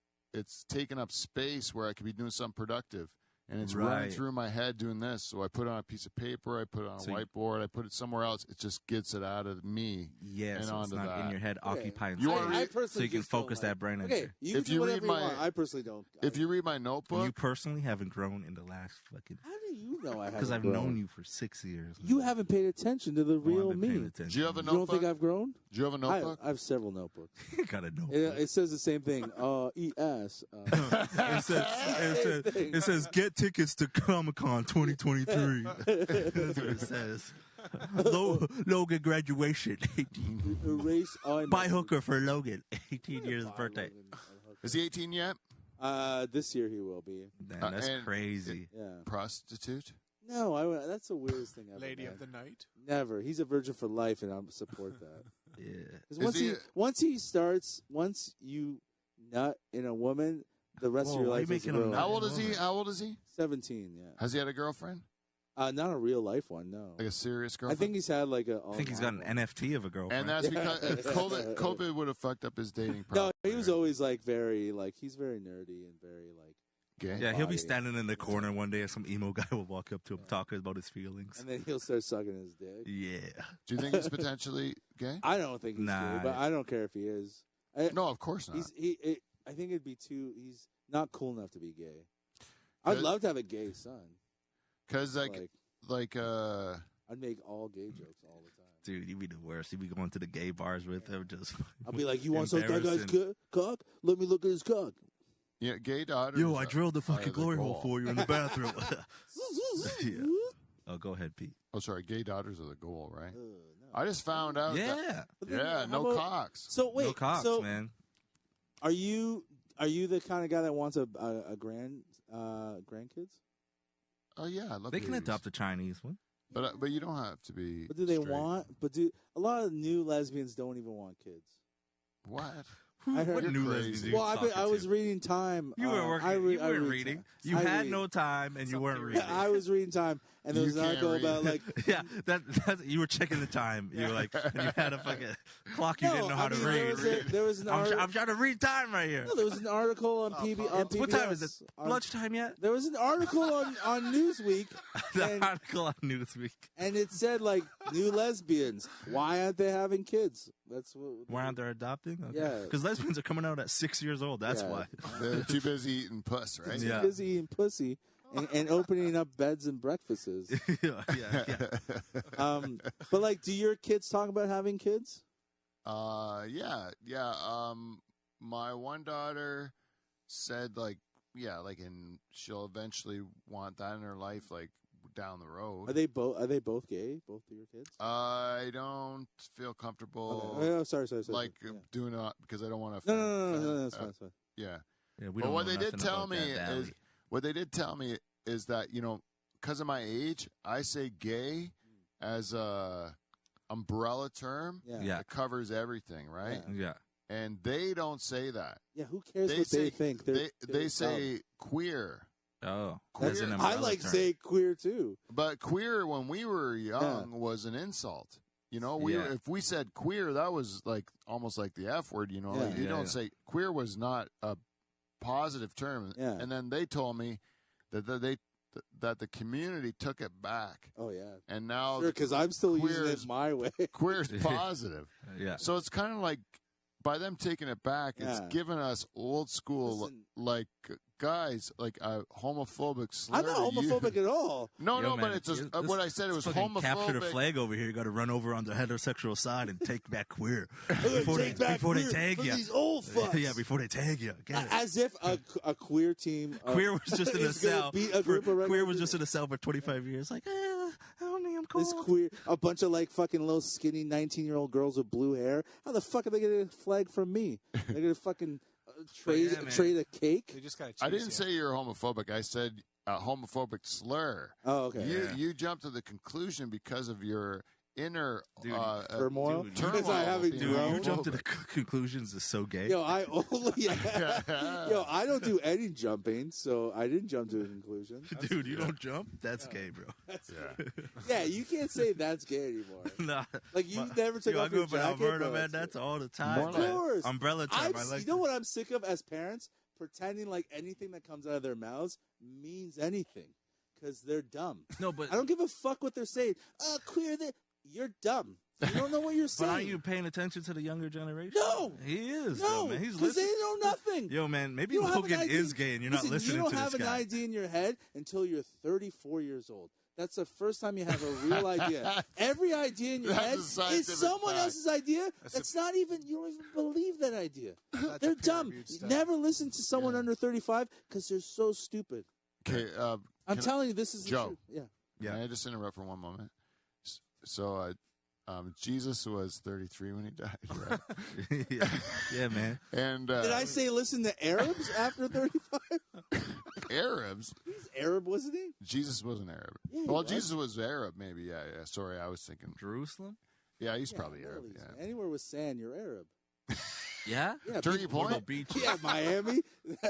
taking up space where I could be doing something productive. And it's running through my head doing this. So I put it on a piece of paper. I put it on a whiteboard. I put it somewhere else. It just gets it out of me. Yeah, and so it's onto not that. in your head occupying You space. wanna read- So you can focus that brain Okay, energy. you can If do you whatever read you want. I personally don't. If you read my notebook, You personally haven't grown in the last fucking... How do you know I haven't Because I've grown? known you for 6 years. You haven't paid attention to the Oh, I've real been paying me. attention. do you have a You don't notebook? think I've grown? Do you have a notebook? I have several notebooks. You gotta know. It says the same thing. ES. It says get tickets to Comic-Con 2023. That's what it says. Logan graduation. Erase. Oh, I know. Buy hooker for Logan. 18 years birthday. Is he 18 yet? This year he will be. Damn, that's and- crazy. Yeah. Prostitute? No, that's the weirdest thing ever. Lady man. of the night. Never. He's a virgin for life, and I support that. Yeah. 'Cause Is once you nut in a woman, the rest Whoa, of your why are you life is making him ruined. nut? How old is he? How old is he? 17. Yeah. Has he had a girlfriend? Not a real life one. No. Like a serious I girlfriend? think he's had like a. I think he's got an NFT of a girlfriend. And that's because COVID would have fucked up his dating No, process. he was always like very like he's very nerdy and very like. gay. Yeah, he'll be body. standing in the corner one day and some emo guy will walk up to him talking about his feelings. And then he'll start sucking his dick. Yeah. Do you think he's potentially gay? I don't think he's Nah. gay, but I don't care if he is. No, of course not. I think it'd be too. He's not cool enough to be gay. I'd Cause- love to have a gay son. Because I'd make all gay jokes all the time. Dude, you'd be the worst. You'd be going to the gay bars with him. Just I'll be like, "You want to suck that guy's Embarrassing. cock? Let me look at his cock." yeah, gay daughters. Yo, I drilled the are fucking glory hole goal. for you in the bathroom. Yeah. Oh, go ahead, Pete. Oh, sorry, gay daughters are the goal, right? No. I just found out. Yeah. But then Yeah, how no about- cocks. So wait, no cocks, so man. are you the kind of guy that wants a grandkids? Oh yeah, I love They can babies. adopt a Chinese one. but you don't have to be. But do they straight. want? But do a lot of new lesbians don't even want kids? What? I heard- What You're new crazy. lesbians are you Well, talking I was to? reading Time. You weren't working. I You weren't read reading. Time. You I had read. no time, and you weren't reading. I was reading Time, and there You was an can't article read. about like. Yeah, that you were checking the time. You were like, and you had a fucking clock. You didn't know how to read. There was an article. I'm trying to read time right here. No, there was an article on PBS. What time is it? Lunchtime yet? There was an article on Newsweek, The and, article on Newsweek. and it said like new lesbians. Why aren't they having kids? That's what. Why aren't they adopting? Okay. Yeah. Because lesbians are coming out at 6 years old. That's Yeah. why. They're too busy eating puss, right? Yeah. Busy eating pussy and opening up beds and breakfasts. yeah. But like, do your kids talk about having kids? Yeah. My one daughter said and she'll eventually want that in her life, like down the road. Are they both gay? Both of your kids? I don't feel comfortable Okay. Oh, sorry. like Yeah. doing it because I don't want to. No, that's fine. That's fine. Yeah. Yeah, we But don't what know they did nothing tell about me that is valley. what they did tell me is that because of my age, I say gay as a umbrella term Yeah. Yeah. that covers everything, right? Yeah. And they don't say that. Yeah, who cares They what say they think? they say queer. Oh, Queer. as an I umbrella like term. say queer too. But queer when we were young was an insult. Yeah. If we said queer, that was like almost like the F word. Yeah. Like you Yeah, don't yeah. say queer was not a positive term. Yeah. And then they told me that that the community took it back, Oh yeah, and now sure. Because I'm still queer using it is- my way. queer is positive. Yeah. So it's kind of like by them taking it back, it's Yeah. given us old school, Listen. like guys, like a homophobic slur. I'm not to you. homophobic at all. No, Yo, no, man, but it's just, this- what I said. It was fucking homophobic. capture the flag over here. You got to run over on the heterosexual side and take back queer Take back before they queer tag for you. these old fucks. Yeah, before they tag you. Get it. As if a queer team. Queer was just in a is gonna cell. beat a group of regular Queer was people. just in a cell for 25 years. Like, I don't think I'm cool. This queer, a bunch of like fucking little skinny 19-year-old girls with blue hair. How the fuck are they gonna get a flag from me? They're gonna fucking trade yeah, man. trade a cake. They just got I didn't say you're homophobic. I said a homophobic slur. Oh, okay. You jumped to the conclusion because of your inner Dude, Turmoil. dude, Because turmoil I haven't being Dude, grown. you jump to the homophobic. conclusions is so gay. Yo, I only yo, I don't do any jumping, so I didn't jump to a conclusion. Dude, you don't jump? That's gay, bro. Yeah. Yeah, you can't say that's gay anymore. Nah. Like you never took Yo, I off grew your up in jacket. Alberta, bro, man. That's all the time. More Of like- course. Umbrella time. I like you know what I'm sick of as parents? Pretending like anything that comes out of their mouths means anything. Because they're dumb. No, but I don't give a fuck what they're saying. Queer, you're dumb. You don't know what you're but saying. aren't you paying attention to the younger generation? No! He is. No, though, man. He's because they listening. know nothing. Yo, man, maybe You don't have Logan an idea- is gay and you're not Listen, listening you don't to have this an guy. idea in your head until you're 34 years old. That's the first time you have a real idea. Every idea in your That's head a is scientific someone fact. else's idea. That's not even, you don't even believe that idea. They're dumb. Never listen to someone under 35 because they're so stupid. Okay, I'm telling you, this is the Joe. truth. Yeah. Yeah. Can I just interrupt for one moment? So, Jesus was 33 when he died, right? yeah, man. And Did I say listen to Arabs after 35? Arabs? He's Arab, wasn't he? Jesus wasn't Arab. Yeah, he Well, was. Jesus was Arab, maybe. Yeah, yeah. Sorry, I was thinking. Jerusalem? Yeah, he's Yeah, probably Middle Arab. East, Yeah. man. Anywhere with sand, you're Arab. Yeah? Yeah, Turkey people- Point? Beach. Yeah, Miami.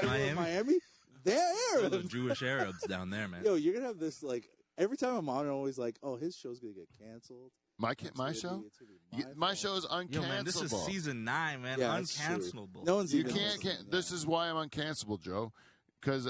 Miami. They're The Arab. Jewish Arabs down there, man. Yo, you're gonna have this like every time I'm on, I'm always like, oh, his show's gonna get canceled. My It's my gonna be- show? it's gonna be My fault. show is uncancelable. Yo, man, this is season 9, man. Yeah, that's true. Uncancelable. No one's You even can't. listening, This is why I'm uncancelable, Joe. Because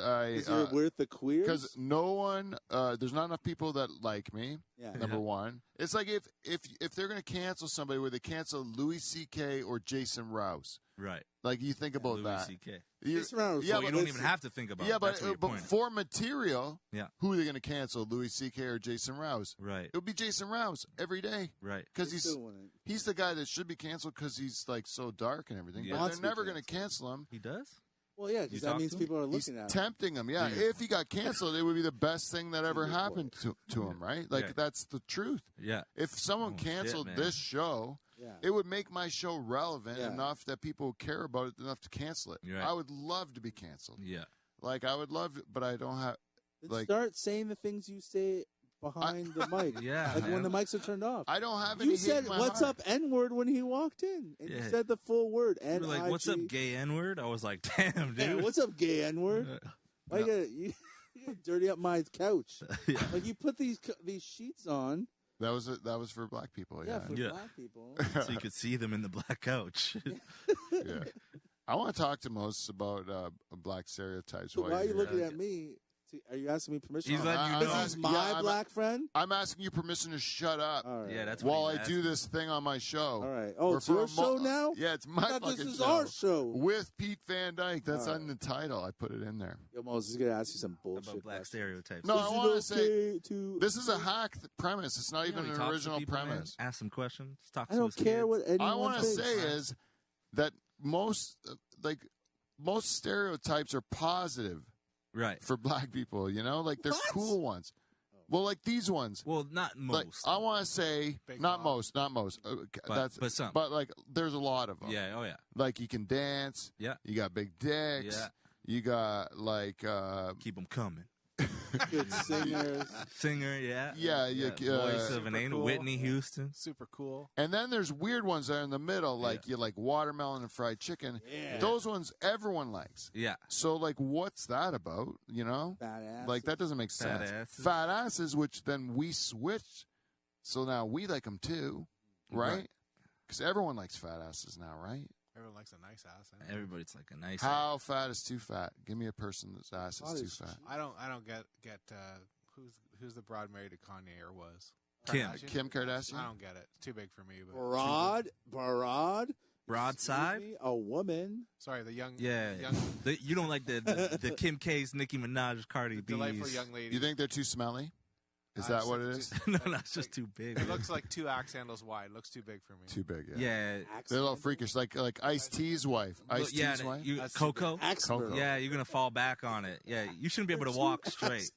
you're with the queers. because no one, there's not enough people that like me. Yeah. Number one, it's like if they're gonna cancel somebody, where they cancel Louis C.K. or Jason Rouse. Right. Like you think about Louis that. C.K. You- Jason Rouse, yeah, Well, but you don't it's- even have to think about Yeah, it. but, That's what you're but pointing. for material, Yeah. who are they going to cancel? Louis C.K. or Jason Rouse? Right. It would be Jason Rouse every day Right. because They he's still wouldn't. he's the guy that should be canceled because he's like so dark and everything. Yeah. But Wants they're to be never going to canceled. cancel him. He does? Well, yeah, You because that talk means to him? people are He's looking at him. tempting him. Yeah, Yeah. if he got canceled, it would be the best thing that ever Good happened to him. Right? Like Yeah. that's the truth. Yeah. If someone Oh, shit, canceled man. this show, Yeah. it would make my show relevant Yeah. enough that people would care about it enough to cancel it. Right. I would love to be canceled. Yeah. Like I would love, but I don't have. Then like- start saying the things you say behind the mic. Yeah. Like when man. the mics are turned off. I don't have any. You hate said in my "What's heart. up, N-word" when he walked in, and you Yeah. said the full word. You were like, N-I-G. what's up, gay N-word? I was like, damn, Yeah, dude. what's up, gay N-word? Why you gotta dirty up my couch? Yeah. Like you put these sheets on, That was for black people. yeah, Yeah, for Yeah. black people. So you could see them in the black couch. yeah. I want to talk to Moses about black stereotypes. So while why are you you're looking here. at me? Are you asking me permission? He's letting you This know. is my Yeah, I'm- black friend. I'm asking you permission to shut up All right. Yeah, that's what while he's I do asking. this thing on my show. All right. Oh, We're it's for your a show now? Yeah, it's I my thought fucking this is show. our show. With Pete Van Dyke. That's All on the title. I put it in there. Yo, Moses is gonna ask you some bullshit. About black questions. stereotypes. No, Is I it want to say okay to- this is a hack premise. It's not You know, even he an talks to original people, man. premise. Ask some questions. Talk I to don't his care kids. what anyone I want to thinks. say is that most stereotypes are positive Right. for black people. You know, like there's What? cool ones. Well, like these ones. Well, not Like most. I want to say, Big not Bob. most. But some. But like, there's a lot of them. Yeah. Oh, yeah. Like you can dance. Yeah. You got big dicks. Yeah. You got like, Keep them coming. Good singers. Singer, yeah. Yeah, Voice of an Super ain't cool. Whitney Houston. Super cool. and then there's weird ones that are in the middle, like you like watermelon and fried chicken. Yeah. Those ones everyone likes. Yeah. So like, what's that about? You know, Badass. like that doesn't make Fat sense. asses. Fat asses, which then we switched, so now we like them too, right? Right. Because everyone likes fat asses now, right? Everyone likes a nice ass. I know. Everybody's like a nice. How fat is too fat? Give me a person that's ass Fat is too is fat. cheap. I don't get who's the broad married to Kanye or was Kim. Kardashian? Kim Kardashian? I don't get it. Too big for me. But Barad. Broadside? Excuse me? A woman? Sorry, the young. Yeah. Young, You don't like the Kim K's, Nicki Minaj, Cardi B's. delightful young lady. You think they're too smelly? Is that what it is? No, it's just too big. It looks like 2 axe handles wide. It looks too big for me. Too big, yeah. Yeah. They're a little freakish, like Ice-T's wife. Ice-T's wife? That's too Coco. Coco. Yeah, you're going to fall back on it. Yeah, you shouldn't be able to walk straight.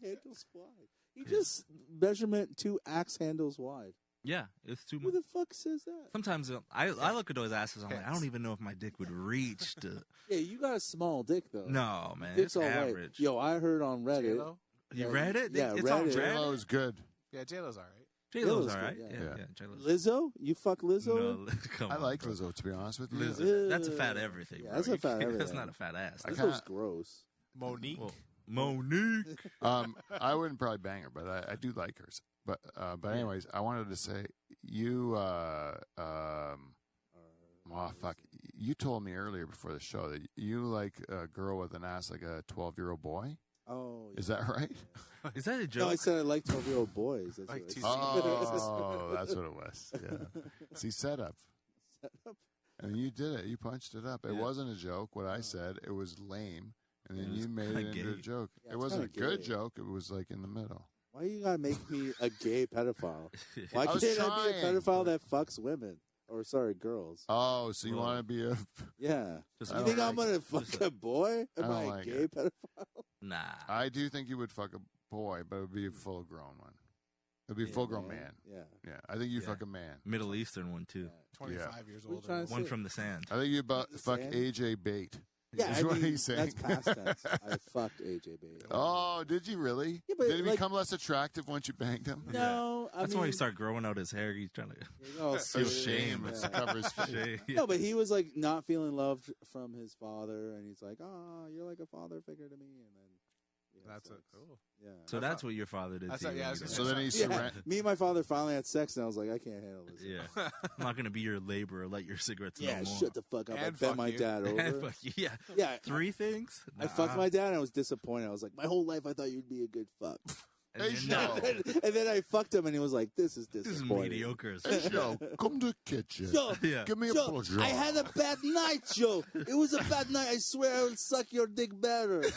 He just measurement 2 axe handles wide. Yeah, it's too Who much. the fuck says that? Sometimes I look at those asses, I'm like, I don't even know if my dick would reach to... Yeah, you got a small dick though. No, man, Dick's it's all right. average. Yo, I heard on Reddit. J-Lo? You read it? Yeah, It's on Reddit. Reddit. J-Lo's good. Yeah, J-Lo's all right. J-Lo's J-Lo's all right. good, Yeah, yeah. J-Lo's. Lizzo? You fuck Lizzo? No, come I on, like bro. Lizzo, to be honest with you. Lizzo. That's a fat everything. Yeah, bro. that's a You fat can't- That's everything. not a fat ass. I Lizzo's gross. Monique. Well, Monique. I wouldn't probably bang her, but I do like hers. But anyways, I wanted to say you fuck. You told me earlier before the show that you like a girl with an ass like a 12-year-old boy. Oh, yeah. Is that right? Is that a No, joke? I said I like 12-year-old boys. That's Like what I two said. Oh, that's what it was. Yeah. See, setup. And you did it. You punched it up. It Yeah. wasn't a joke. What I said, it was lame, and then you made kinda it into a gay. joke. Yeah, It it's wasn't a kinda good gay. joke. It was like in the middle. Why you gotta make me a gay pedophile? Why I was can't I be a trying. pedophile that fucks women? Or sorry, girls. Oh, so you Well, want to be a? Yeah. Just I You don't think I'm like gonna fuck a boy? Am I I don't a like gay it. pedophile? Nah. I do think you would fuck a boy, but it would be a full-grown one. It would be a Yeah, full-grown man. Yeah. Yeah, I think you Yeah. fuck a man. Middle Eastern one too. 25 years What you older. trying to One say? from the sand. I think you fuck Sand? AJ Bate. Yeah, is I what mean, he's saying. that's past tense. I fucked AJ Bailey. Oh, did you really? Yeah, but, did he like- become less attractive once you banged him? No, I That's mean, why he started growing out his hair. He's trying to. Oh, It's serious. shame. It's to cover his face. Shave. No, but he was like not feeling loved from his father, and he's like, "Oh, you're like a father figure to me." And then That's sex. cool. Yeah. So that's what your father did. That's to not- you yeah, when I was you gonna were- So then he Yeah, surrendered. me and my father finally had sex, and I was like, I can't handle this. Yeah. I'm not gonna be your laborer. Light your cigarettes Yeah, no more. shut the fuck up. I And bent fuck my you. dad over. And fuck you. Yeah. Yeah, 3 things. I fucked my dad, and I was disappointed. I was like, my whole life I thought you'd be a good fuck. And Hey, you're Joe. not. And then I fucked him, and he was like, this is This is disappointing. mediocre. as Hey, fuck. Joe, come to the kitchen. Joe, Yeah. Give me a Joe, blowjob. I had a bad night, Joe. It was a bad night. I swear I would suck your dick better. And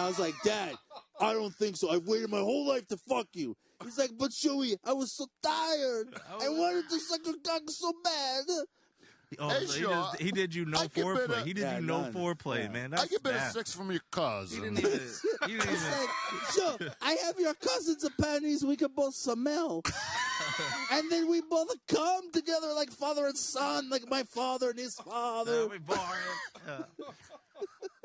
I was like, Dad, I don't think so. I've waited my whole life to fuck you. He's like, but Joey, I was so tired. I wanted to suck your cock so bad. Oh, Hey, so Joe, he did you no I give it foreplay. a- He did Yeah, you no none. foreplay, Yeah. man. I That's get better bad. sex from your He cousin. didn't even. He didn't It's even. like, Joe, I have your cousin's panties we can both smell. And then we both come together like father and son, like my father and his father. We boring. Yeah.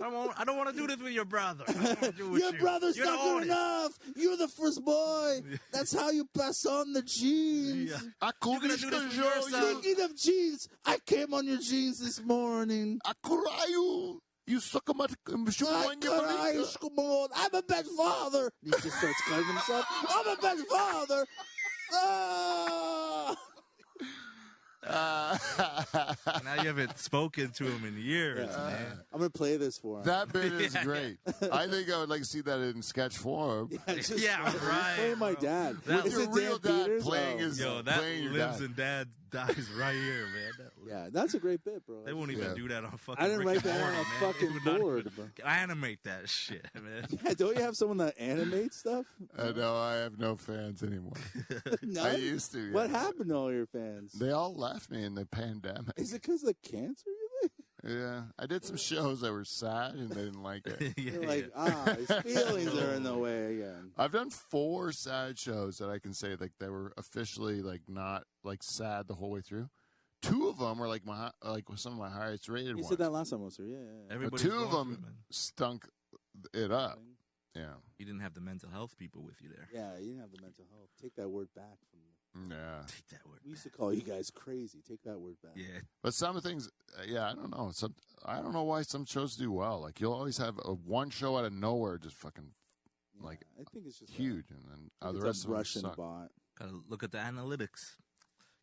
I don't want to do this with your brother. I don't wanna do it with Your you. brother's You're not the good oldest. enough. You're the first boy. That's how you pass on the genes. Yeah. Aku You're gonna do this Joe, for yourself. Speaking of jeans, I came on your jeans this morning. Aku rayu. You suck him at I'm a bad father. He just starts cutting himself. I'm a bad father. Ah! Now you haven't spoken to him in years, Yeah. man. I'm gonna play this for him. That bit is Yeah. great. I think I would like to see that in sketch form. Yeah, right, Play my bro. dad. That- Is Your it real Dan dad Peters? playing Oh. his- Yo, that playing your lives dad. and dad dies right here, man. Yeah, that's a great bit, bro. They won't even Yeah. do that on fucking. I didn't Rick write and that on Morty, a man. fucking They would not board, even bro. Animate that shit, man. Yeah, don't you have someone that animates stuff? No, I have no fans anymore. No. I used to. Yeah. What happened to all your fans? They all left me in the pandemic. Is it because of cancer? You think? Yeah, I did some shows that were sad and they didn't like it. Yeah, You're like, yeah. his feelings are in the way again. I've done 4 sad shows that I can say like they were officially like not like sad the whole way through. 2 of them were like some of my highest rated You ones. said that last time also. Yeah. But Everybody's 2 going of through them it, man. stunk it up. Yeah, You didn't have the mental health people with you there. Yeah, you didn't have the mental health. Take that word back from me. yeah. Take that word. We used to call you guys crazy. Take that word back. Yeah. But some of the things, yeah, I don't know. I don't know why some shows do well. Like you'll always have one show out of nowhere just fucking Yeah, like I think it's just huge, and then I think the it's rest a of them Russian suck. bot. Gotta look at the analytics.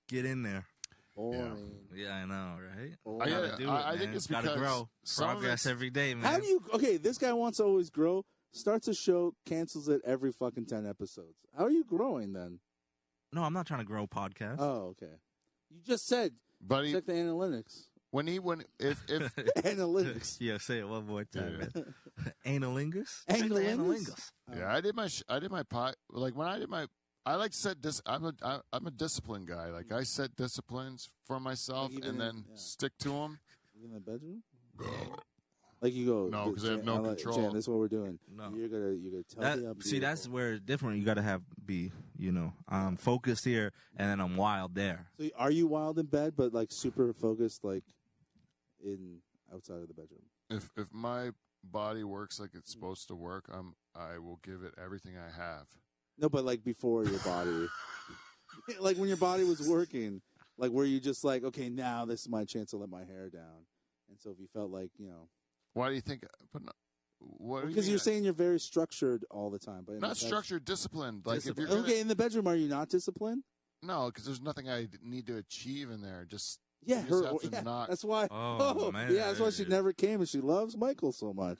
Get in there. Boring. Yeah, I know, right? Boring. Gotta do it, I think man. it's gotta because grow. some of Progress it's- every day, man. How do you? Okay, this guy wants to always grow. Starts a show, cancels it every fucking 10 episodes. How are you growing then? No, I'm not trying to grow podcasts. Oh, okay. You just said But check the analytics. if Analytics. Yeah, say it one more time, Yeah. man. Analingus? Analingus? yeah, I did my pot like when I did my. I like to set I'm a disciplined guy. Like I set disciplines for myself Like even and in- then yeah. stick to them. In the bedroom? Like you go. No, 'cause I have Jan, no like, control. Jan, that's what we're doing. No. You're gonna tell me I'm See, that's beautiful. where it's different. You got to be, I'm focused here, and then I'm wild there. So are you wild in bed, but like super focused, like in outside of the bedroom? If my body works like it's supposed to work, I will give it everything I have. No, but like before your body, like when your body was working, like were you just like, okay, now this is my chance to let my hair down, and so if you felt like Why do you think? But no, what? do you because mean? you're saying you're very structured all the time, but in Not the bed- structured, disciplined. Like if you're Okay, in the bedroom, are you not disciplined? no, because there's nothing I need to achieve in there. Just Yeah, you just have to yeah, not. that's why. Oh, man. yeah, that's why she never came, and she loves Michael so much.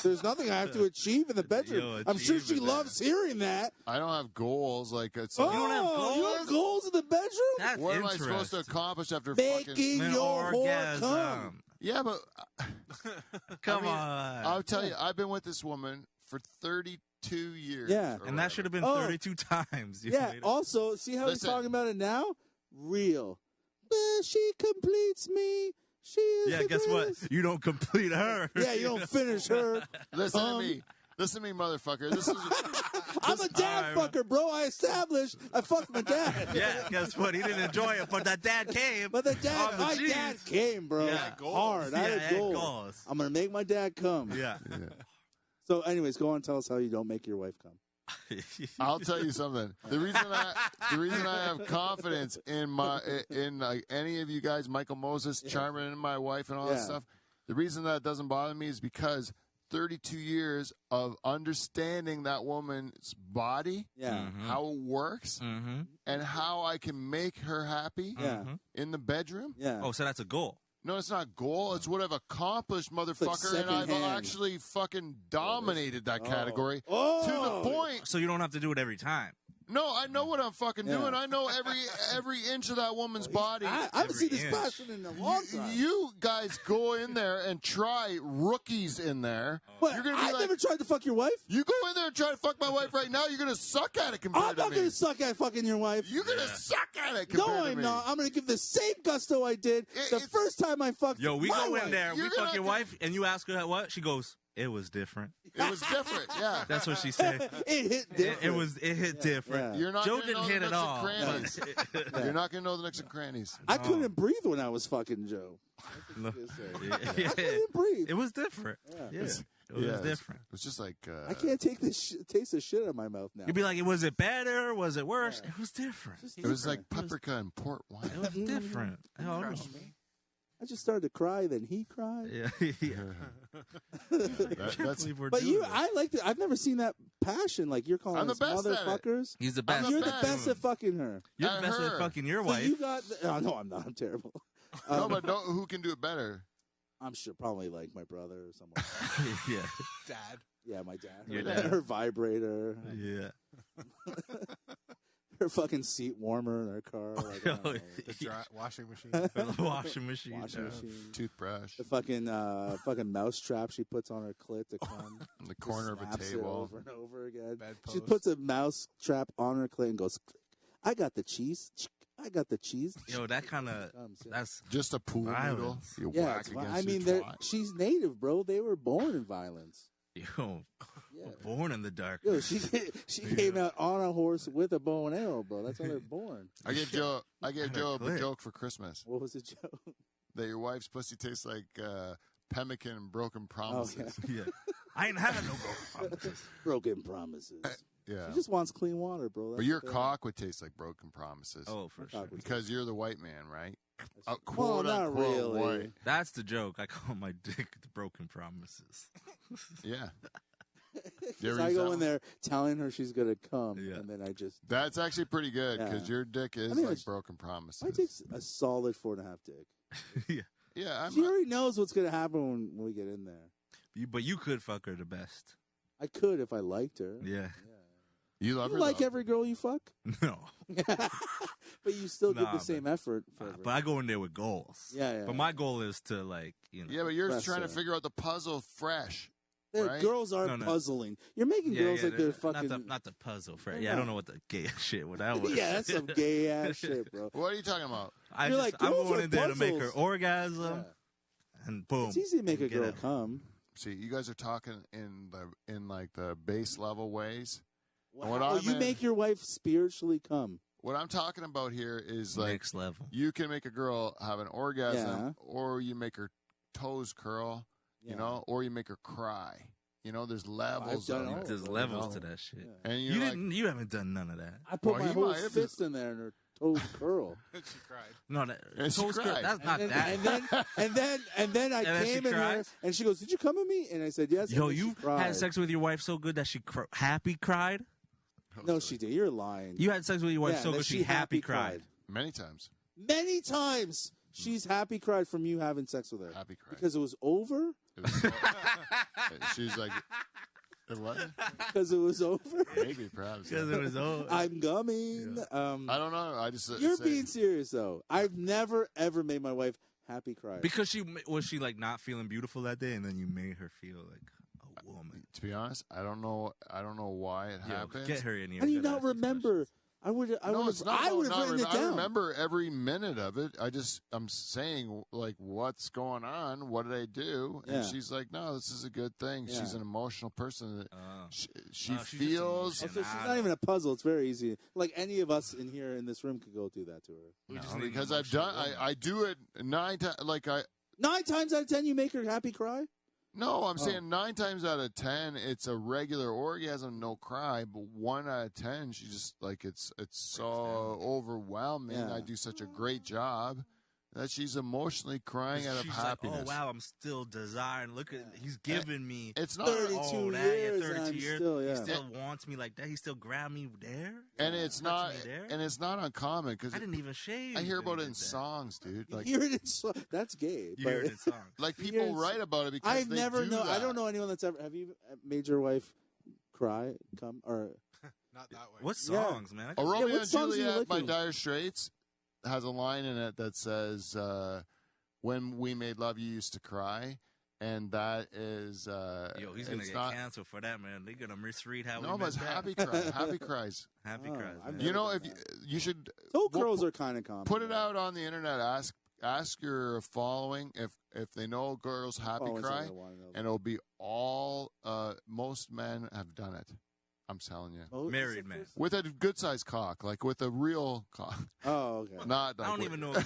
There's nothing I have to achieve in the bedroom. Yo, I'm sure she achievement. loves hearing that. I don't have goals. Like it's. Oh, don't have you goals? have goals in the bedroom? That's what am I supposed to interesting. accomplish after Making fucking? An your whore come. orgasm. Yeah, but Come I mean, on. I'll tell you, I've been with this woman for 32 years. Yeah. or And that should have been Oh. 32 times. You Yeah. made it. Also, see how he's Listen. talking about it now? Real. She completes me. She is Yeah, the guess what? greatest. You don't complete her. Yeah, you don't finish her. Listen to me. Listen to me, motherfucker. This is. I'm a dad Alright. fucker, bro. I established I fucked my dad. Yeah, guess what? He didn't enjoy it, but that dad came. But the dad, on the my G's. dad came, bro. Yeah. Hard. I Yeah, had had a goal. goals. I'm gonna make my dad come. Yeah. So, anyways, go on and tell us how you don't make your wife come. I'll tell you something. The reason I have confidence in like any of you guys, Michael Moses, Charmer, and my wife, and all that Yeah. stuff. The reason that doesn't bother me is because 32 years of understanding that woman's body, Yeah. how it works, Mm-hmm. and how I can make her happy Yeah. in the bedroom. Yeah. Oh, so that's a goal. No, it's not goal. It's what I've accomplished, motherfucker, and I've secondhand. actually fucking dominated that category Oh. to the point. So you don't have to do it every time. No, I know what I'm fucking Yeah. doing. I know every inch of that woman's body. I haven't seen this inch. passion in a long time. You guys go in there and try rookies in there. What? You're gonna be I've like, never tried to fuck your wife. you go in there and try to fuck my wife right now. You're gonna suck at it compared I'm to not me. gonna suck at fucking your wife. You're gonna suck at it No, compared to I'm me. not. I'm gonna give the same gusto I did the it's- first time I fucked. Yo, we my go wife. in there, we You're fuck not your gonna- wife, and you ask her what? She goes, it was different. It was different. Yeah. That's what she said. It hit different. It hit different. Yeah. You're not Joe gonna know didn't hit the it nooks all. and crannies. but- You're not gonna know the nooks and crannies. I couldn't breathe when I was fucking Joe. No. I Yeah. couldn't breathe. It was different. Yeah. It was Yeah, different. It was just like I can't take this taste of shit out of my mouth now. You'd be like, was it better? Was it worse? It was different. Just it was different. like paprika and port wine. It was different. I don't know. I just started to cry, then he cried. Yeah. That's But I liked it. I've never seen that passion. Like you're calling I'm the us best at it. motherfuckers. He's the I'm best. You're the best. best at fucking her. You're the At best at her. fucking your So wife. you got. Oh no, I'm not. I'm terrible. no, but who can do it better? I'm sure probably like my brother or someone. yeah. Dad. Yeah, my dad. Your Her, dad. her vibrator. Yeah. Her fucking seat warmer in her car. Like, I don't know. The washing machine. Washing machine. Washing yeah. machine. Toothbrush. The fucking mouse trap she puts on her clit to come. In the corner of a Slaps it table. over and over again. Bedpost. She puts a mouse trap on her clit and goes, "I got the cheese. I got the cheese." Yo, that kind of, Comes, yeah. that's, Just a pool noodle. Violence. You Yeah, whack it's fine. against I mean, your twat. she's native, bro. They were born in violence. yo, Yeah. born in the dark. Yo, she came out on a horse with a bow and arrow, bro. That's how they're born. I gave Joe a Click. joke for Christmas What was it, Joe? that your wife's pussy tastes like pemmican and broken promises. Yeah. I ain't having no promises. Broken promises. Yeah, She just wants clean water, bro. but That's your what they cock would taste like broken promises. Oh, for sure. cock would because you're the white man, right? want. Quote Well, not unquote really. white. That's the joke. I call my dick the broken promises. Yeah, Because I go in there telling her she's gonna come, Yeah. and then I just that's actually pretty good because Yeah. your dick is I mean, like it's- broken promises. my dick's a solid 4.5 dick. Yeah. Yeah, She already knows what's gonna happen when we get in there. But you could fuck her the best. I could if I liked her. Yeah. you love You her. like though. every girl you fuck, No. but But you still give Nah, the same effort. But I go in there with goals. Yeah. But my goal is to like, Yeah, but you're Press trying to her. figure out the puzzle fresh. Right? Girls aren't No. puzzling. You're making girls like they're fucking. not the puzzle, Fred. Yeah, I don't know what the gay shit. What that was. Yeah, that's some gay ass shit, bro. What are you talking about? I'm girls going are in there to make her puzzles. orgasm, Yeah. and boom. It's easy to make a get girl out. come. See, you guys are talking in like the base level ways. Wow, you make your wife spiritually come. What I'm talking about here is like Next level. you can make a girl have an orgasm, Yeah. or you make her toes curl, Yeah. or you make her cry. There's levels. done of all it, of There's it. levels to that shit. Yeah. And You you're like, didn't. You haven't done none of that. I put Well, my he whole might have fist in there and her toes curl. She cried. No, that, And she toes curl, cried. that's not and that. then I And then she came in there cried? and she goes, "Did you come at me?" And I said, "Yes." Yo, and then you she cried. had sex with your wife so good that she happy cried. No, she did. You're lying. You had sex with your wife Yeah, so that good she happy cried. many times. Many times. She's happy cried from you having sex with her. Happy cried. Because it was over? It was she's like, what? Because it was over? Maybe, perhaps. Because it was over. I'm gumming. I don't know. I just You're say- being serious, though. I've never, ever made my wife happy cry. Because was she like not feeling beautiful that day, and then you made her feel like a woman. To be honest, I don't know why it Yo, happened. get her in here. How do you Gotta not ask these remember? questions. I would have No, it's not about not written it I down. remember every minute of it. I'm saying like, what's going on? What did I do? And Yeah. she's like, no, this is a good thing. Yeah. She's an emotional person. That she Oh, she's just feels. Also, she's not even a puzzle. It's very easy. Like any of us in here in this room could go do that to her. We just No, need an because I've emotional done. woman. I do it 9 times. Like 9 times out of 10, you make her happy cry? No, I'm saying 9 times out of 10, it's a regular orgasm, no cry. But 1 out of 10, she just like it's so overwhelming. Yeah. I do such a great job that she's emotionally crying out of She's happiness. like, oh wow, I'm still desiring. Look at he's giving me. It's not, 32 Oh, that, years, yeah, and 32 I'm years. still, yeah. He still wants me like that. He still grabbed me there. and it's not, touch me there? and it's not uncommon because I didn't even shave. I hear when he about it did in that. songs, dude. Like, You hear it in that's gay. You but hear it in songs. like You people hear it- write about it because I've they never do known. I that. don't know anyone that's ever. Have you made your wife cry, come, or Not that way. What Yeah. songs, man? I A got- Romeo what and songs are you Juliet by looking? Dire Straits has a line in it that says, "When we made love, you used to cry," and that is. Yo, he's gonna it's get not, canceled for that, man. They're gonna misread how No, we but it's meant that. happy cry. Happy cries. Happy Oh, cries. I've man. never You know, done if that. you should toe well, curls are kind of common. put it out on the internet. Ask your following if they know a girl's happy Following's all cry, I wanna know. and it'll be all. Most men have done it. I'm telling you, Oh, Married is it man. first- with a good sized cock, like with a real cock, Oh, okay. not. Like I don't even know if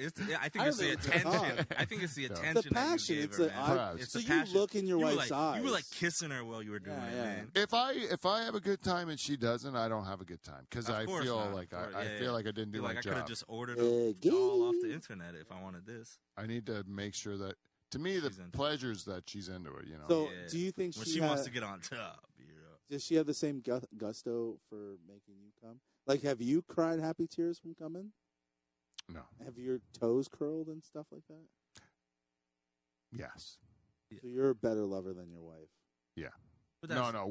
it's the I think I it's don't the know if it's the attention. cock. I think it's the No. attention. The passion. That you It's gave the her, man. Perhaps. It's so the you passion. look in your you were wife's like, eyes. You were like kissing her while you were doing Yeah, it, yeah. man. If I have a good time and she doesn't, I don't have a good time because Of I course feel not, like of course. I Yeah, feel yeah. like I didn't do You're my like I could have job. just ordered Gay. all off the internet if I wanted this. I need to make sure that to me the She's into it. pleasures that she's into it. You know. So, Yeah. do you think When she, she wants to get on top, you know. does she have the same gusto for making you come? Like, have you cried happy tears from coming? No. Have your toes curled and stuff like that? Yes. So you're a better lover than your wife. Yeah. But No. that's-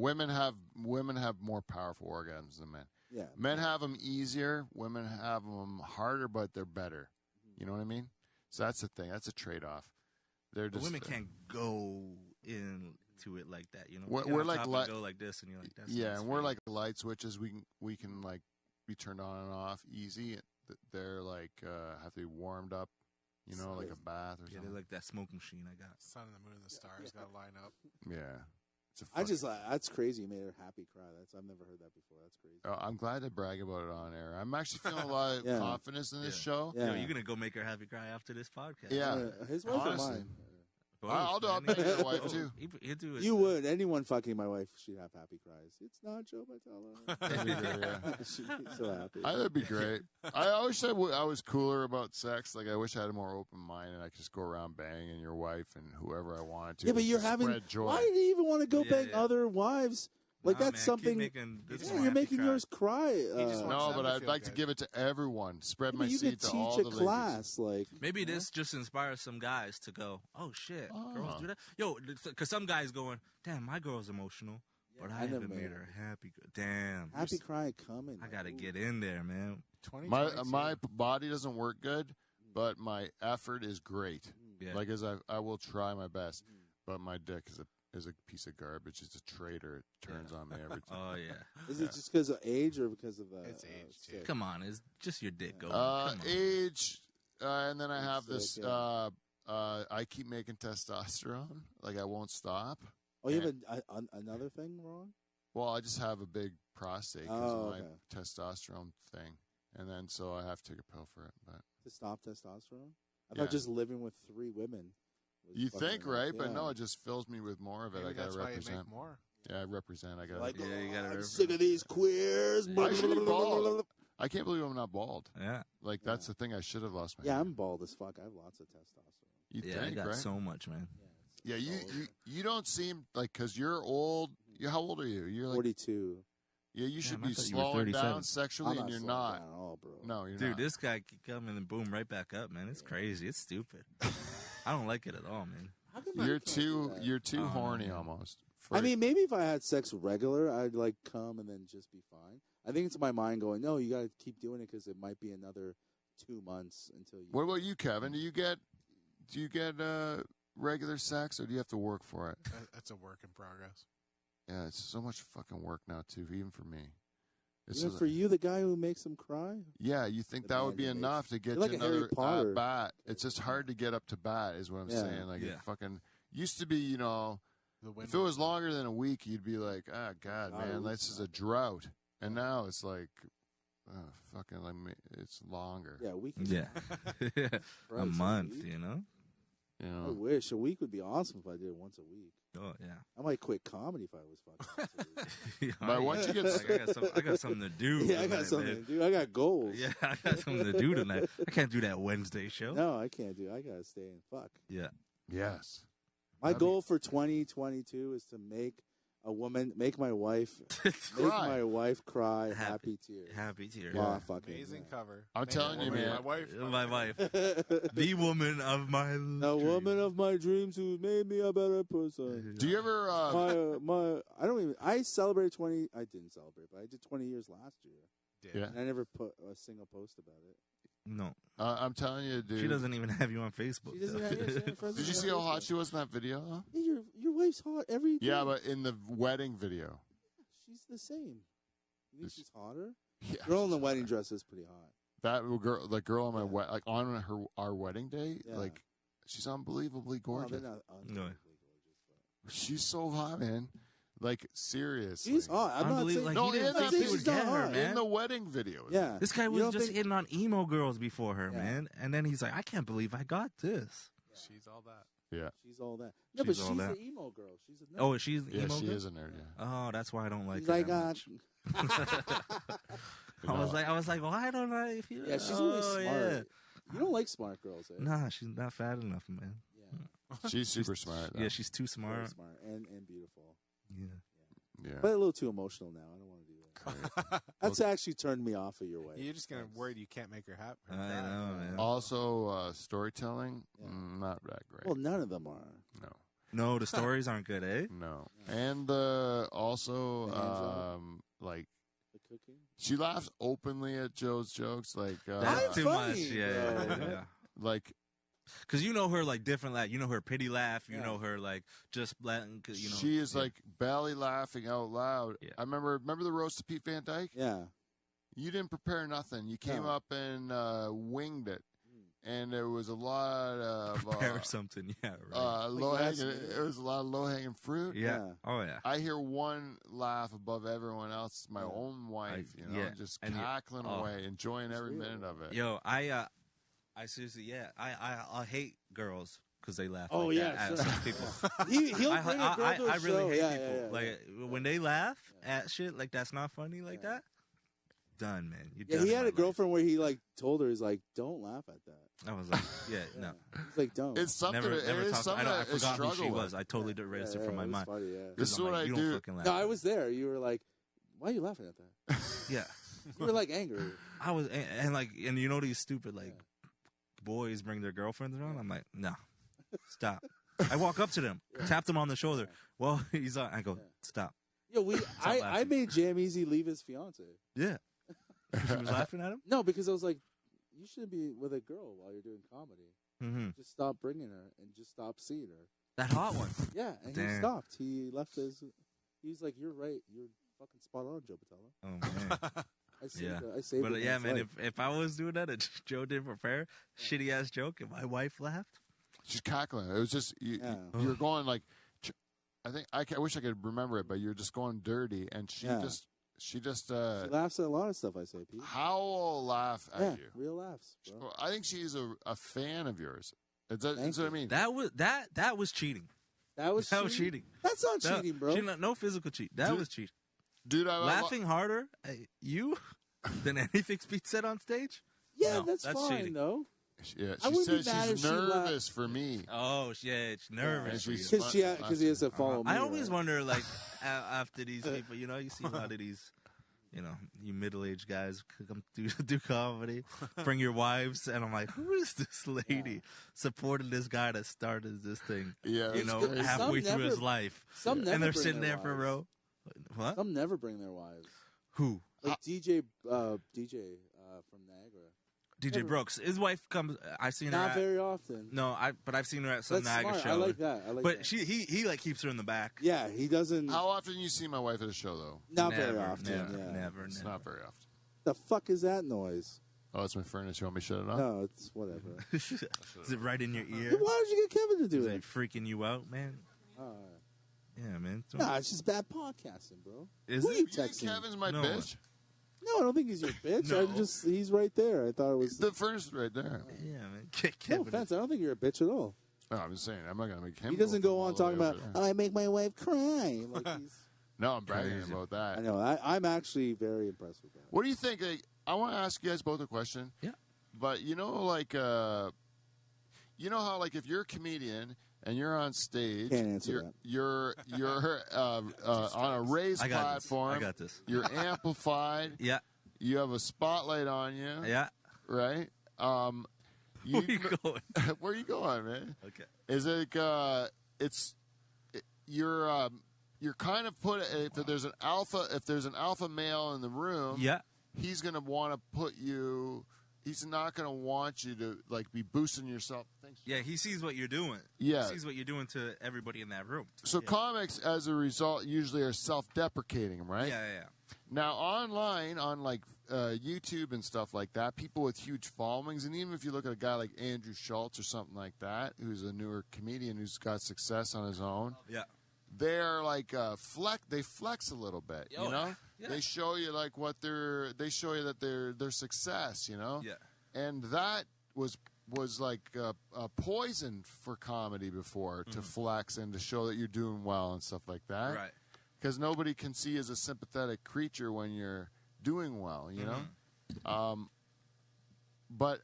Women have more powerful orgasms than men. Yeah. Men have them easier. Women have them harder, but they're better. You know what I mean? So that's the thing. That's a trade off. They're But just women can't go into it like that, you know. We're- Get we're on like top li- and go like this, and you're like, that's yeah, nice and for we're you. like light switches. We can like be turned on and off easy. They're like have to be warmed up. You know, like a bath or yeah, something. they're like that smoke machine I got. Sun and the moon and the stars got to line up. Yeah. It's a I fuck- just that's crazy. You made her happy cry. I've never heard that before. That's crazy. I'm glad to brag about it on air. I'm actually feeling a lot of Yeah. confidence in this Yeah. show. Yeah. Yo, you're gonna go make her happy cry after this podcast. Yeah. His wife or Honestly. mine? Both, I'll do- I'll man. make your wife, Both. too. He'll do it. You would. Anyone fucking my wife, she'd have happy cries. It's not Joe Botelho. That'd be great, yeah. She'd be so happy. That'd be great. I wish I was cooler about sex. Like I wish I had a more open mind and I could just go around banging your wife and whoever I wanted to. Yeah, but you're Just having. spread joy. Why do you even want to go Yeah, bang yeah. other wives? Like Nah, that's man, keep something. making this Yeah, one you're happy making cry. yours cry. just No, wants them but to I'd feel like to good. give it to everyone. Spread Yeah, my but you seed could to all teach the a ladies. class, like Maybe you know? this just inspires some guys to go, oh shit, girls Oh. do that. Yo, because some guys going, damn, my girl's emotional, but I I never haven't made made her happy. Damn, happy cry coming. I gotta get in there, man. My body doesn't work good, but my effort is great. Yeah. Like I will try my best, but my dick is a piece of garbage. It's a traitor. It turns on me every time. Oh yeah. Is it just because of age or because of It's age, too. sick? Come on, it's just your dick going. Come on. Age, and then I have Sick, this. yeah. I keep making testosterone. Like I won't stop. Oh, you have another thing wrong? Well, I just have a big prostate because of my okay. testosterone thing, and then so I have to take a pill for it. But To stop testosterone? I Yeah. thought just living with 3 women. was you fucking think, enough. right? But Yeah. no, it just fills me with more of it. Maybe I gotta that's why you represent. make more. Yeah, I represent. I gotta. Like, Yeah, you gotta I'm remember. sick of these queers. I should be bald. I can't believe I'm not bald. Yeah. Like that's the thing. I should have lost my. Yeah, hair. I'm bald as fuck. I have lots of testosterone. You Yeah, I think, got right? so much, man. Yeah, you don't seem like because you're old. How old are you? You're like 42. yeah. You should Damn, I be thought you were slowing 37. down sexually, and you're slowing not. down at all, bro. No, you're Dude, not. this guy could come in and boom right back up, man. It's crazy. It's stupid. I don't like it at all, man. How come I You're can't do that? you're too Oh, horny man. almost. I mean, maybe if I had sex regular, I'd like come and then just be fine. I think it's my mind going, no, you got to keep doing it because it might be another 2 months until you. what about you, Kevin? Do you get regular sex, or do you have to work for it? That's a work in progress. Yeah, it's so much fucking work now too, even for me. It's Even just- for you, the guy who makes them cry? yeah, you think The that man would be who makes- enough to get You're like you a Harry another Potter. bat? It's just hard to get up to bat, is what I'm Yeah. saying. Like Yeah. it fucking used to be, you know. The If it was longer than a week, you'd be like, "Ah, God, Not a man, week, this is no. a drought." And now it's like, fucking, like it's longer. Yeah, a week. is Yeah. Christ, A month, week? you know? You I know, wish. A week would be awesome if I did it once a week. Oh, yeah. I might quit comedy if I was fucking once a week. But once you get- I got something to do. Yeah, I got tonight, something man. to do. I got goals. Yeah, I got something to do tonight. I can't do that Wednesday show. No, I can't do it. I got to stay in. Fuck. Yeah. yes. My That'd be- goal for 2022 is to make my wife cry happy tears. Happy tears. Wow, fucking Amazing yeah. cover. I'm Name telling it, you, woman, man. My wife. My wife. The woman of my The woman of my dreams who made me a better person. Do you ever? I celebrated 20. I didn't celebrate, but I did 20 years last year, Did. Yeah. and I never put a single post about it. No. I'm telling you, dude. She doesn't even have you on Facebook. She doesn't have it. Did you see how hot she was in that video? Huh? Yeah, your wife's hot every day. Yeah, but in the wedding video. she's the same. You think she's hotter? Yeah, Girl in the wedding dress is pretty hot. that girl, the girl on my Yeah. like on our wedding day, Yeah. like she's unbelievably No, gorgeous. they're not unbelievably gorgeous. She's so hot, man. Like seriously. She's hot. I'm not saying. Unbelievable. Like, No, he didn't in think that he she's would not get her, hot. man. in the wedding video. Yeah. This guy You was don't just think- hitting on emo girls before her, Yeah. man. And then he's like, I can't believe I got this. She's all that. Yeah. She's all that. No, but She's all she's that. the emo girl. She's a nerd. Oh, she's Yeah, emo she girl? is a nerd. Yeah. Oh, that's why I don't like she's her like, that much. I was like, why don't I feel? yeah, she's really oh, smart. yeah. You don't like smart girls, eh? Nah, she's not fat enough, man. Yeah, She's super smart. Though. Yeah, she's too very smart. smart and beautiful. Yeah. Yeah. But a little too emotional now. I don't want to do that. That's actually turned me off of your wife. You're just gonna worried you can't make her happy. I know, man. Also, storytelling, Yeah. not that great. Well, none of them are. no, No, the stories aren't good, eh? no. And also, The hand job? like The cooking. she laughs openly at Joe's jokes. Like, That's I'm too funny, much. Yeah, bro. yeah. like Because you know her like different, like you know her pity laugh. You Yeah. know her like just letting. You know, she is yeah. like belly laughing out loud. Yeah. I remember the roast of Pete Van Dyke. Yeah. You didn't prepare nothing. You came No. up and winged it, and there was a lot of prepare something. Yeah, right. low Like, hanging. yes, It was a lot of low hanging fruit. yeah. yeah. Oh yeah. I hear one laugh above everyone else. It's my Yeah. own wife, you know, yeah. just And you- cackling oh. away, enjoying every Sweet. minute of it. Yo, I seriously, yeah, I hate girls because they laugh. Oh, like yeah, that at sure. some people. He'll bring a girl to a I really show. hate Yeah, people. yeah, yeah, Like when they laugh at shit like that's not funny like Yeah. that. Done, man. You're Yeah, done he in had my a girlfriend where he like told her, he's like, "Don't laugh at that." life. I was like, yeah, no. He's like, "Don't." It's something. Never it is talked. something I I forgot who struggle she was. with. I totally erased it from my it was mind. funny, yeah. This is I'm what like, I you do. Don't fucking laugh. No, I was there. You were like, "Why are you laughing at that?" Yeah, You were like angry. I was, and like, and you know these stupid like boys bring their girlfriends around. I'm like, no, stop. I walk up to them, tap them on the shoulder. Well, he's on. I go, stop. Yo, I laughing. made Jam Easy leave his fiance. Yeah. She was laughing at him. No, because I was like, you shouldn't be with a girl while you're doing comedy. Mm-hmm. Just stop bringing her and just stop seeing her. That hot one. Yeah, and he Damn. stopped. He left his. He's like, you're right. You're fucking spot on, Joe Botelho. Oh man. I saved Yeah. I saved But the yeah, man's man, life. if I was doing that and Joe didn't prepare, shitty ass joke, and my wife laughed. She's cackling. It was just you were going like. I wish I could remember it, but you're just going dirty, and she just. She laughs at a lot of stuff I say, Pete. Howl laugh at you. Real laughs, bro. I think she's a fan of yours. That's what I mean. That was cheating. That was cheating. That's not cheating, bro. No physical cheat. That was cheating. Dude, laughing harder at you than anything Pete said on stage? Yeah, No, that's fine, cheating. though. Yeah, I she wouldn't says be mad she's if she nervous for me. Oh, yeah, it's nervous. Because he has to follow me. I always right? wonder, like, after these people, you know, you see a lot of these, you know, you middle-aged guys come do comedy, bring your wives, and I'm like, who is this lady supporting this guy that started this thing? Yeah, you know, crazy. halfway through his life, Some never and they're bring sitting their there for a row. What? Some never bring their wives. Who? Like DJ from Niagara. DJ Brooks. His wife comes. I've seen her. Not very often. No, but I've seen her at some That's Niagara smart. show. I like that. But he like keeps her in the back. Yeah, he doesn't. How often you see my wife at a show though? Not Never, very often. Never. It's not very often. The fuck is that noise? Oh, it's my furnace. You want me to shut it off? No, it's whatever. Is it right in your ear? Why did you get Kevin to do Is it? it freaking you out, man? Yeah, man. Nah, it's just bad podcasting, bro. Is Who it? are you You think texting? Kevin's my No. bitch? No, I don't think he's your bitch. No. He's right there. I thought it was. The furnace is right there. Yeah, man. Kick No Kevin. offense. I don't think you're a bitch at all. No, I'm just saying. I'm not gonna make him. He doesn't from go on all the talking way about, over there. oh, I make my wife cry. Like he's, No, I'm bragging Crazy. about that. I know. I'm actually very impressed with that. What do you think? I want to ask you guys both a question. Yeah. But you know, like, you know how, like, if you're a comedian and you're on stage, Can't answer you're on a raised I got platform. this. I got this. You're amplified. Yeah. You have a spotlight on you. Yeah. Right. Where you going? Where you going, man? Okay. Is it? You're kind of put. If there's an alpha male in the room, Yeah. he's gonna want to put you. He's not gonna want you to like be boosting yourself. Thanks. Yeah, he sees what you're doing. Yeah. He sees what you're doing to everybody in that room. So comics, as a result, usually are self-deprecating, right? Yeah. Now, online, on like YouTube and stuff like that, people with huge followings, and even if you look at a guy like Andrew Schultz or something like that, who's a newer comedian who's got success on his own, Yeah. they're like they flex a little bit, Oh, you know? yeah. They show you like they show you that their success, you know? Yeah. And that was like a poison for comedy before, to flex and to show that you're doing well and stuff like that. Right. Because nobody can see you as a sympathetic creature when you're doing well, you know? But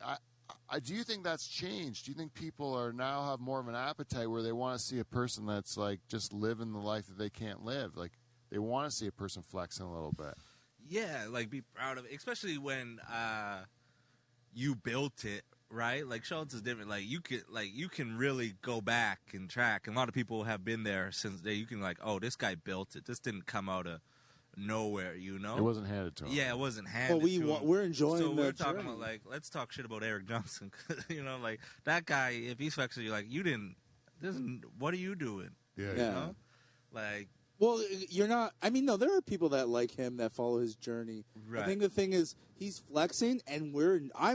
I do you think that's changed? Do you think people are now have more of an appetite where they want to see a person that's like just living the life that they can't live? Like they want to see a person flexing a little bit. Yeah, like be proud of it, especially when you built it, right? Like Schultz is different. Like you can really go back and track. And a lot of people have been there since you can like, oh, this guy built it. This didn't come out of nowhere, you know. It wasn't handed to him. Yeah, it wasn't handed. Well, to him. we're enjoying. So we're the talking journey. about like, let's talk shit about Eric Johnson. You know, like that guy. If he's flexing, you're like, you didn't. What are you doing? Yeah. You Yeah. know? Like, Well, you're not. I mean, no, there are people that like him that follow his journey. Right. I think the thing is he's flexing, and I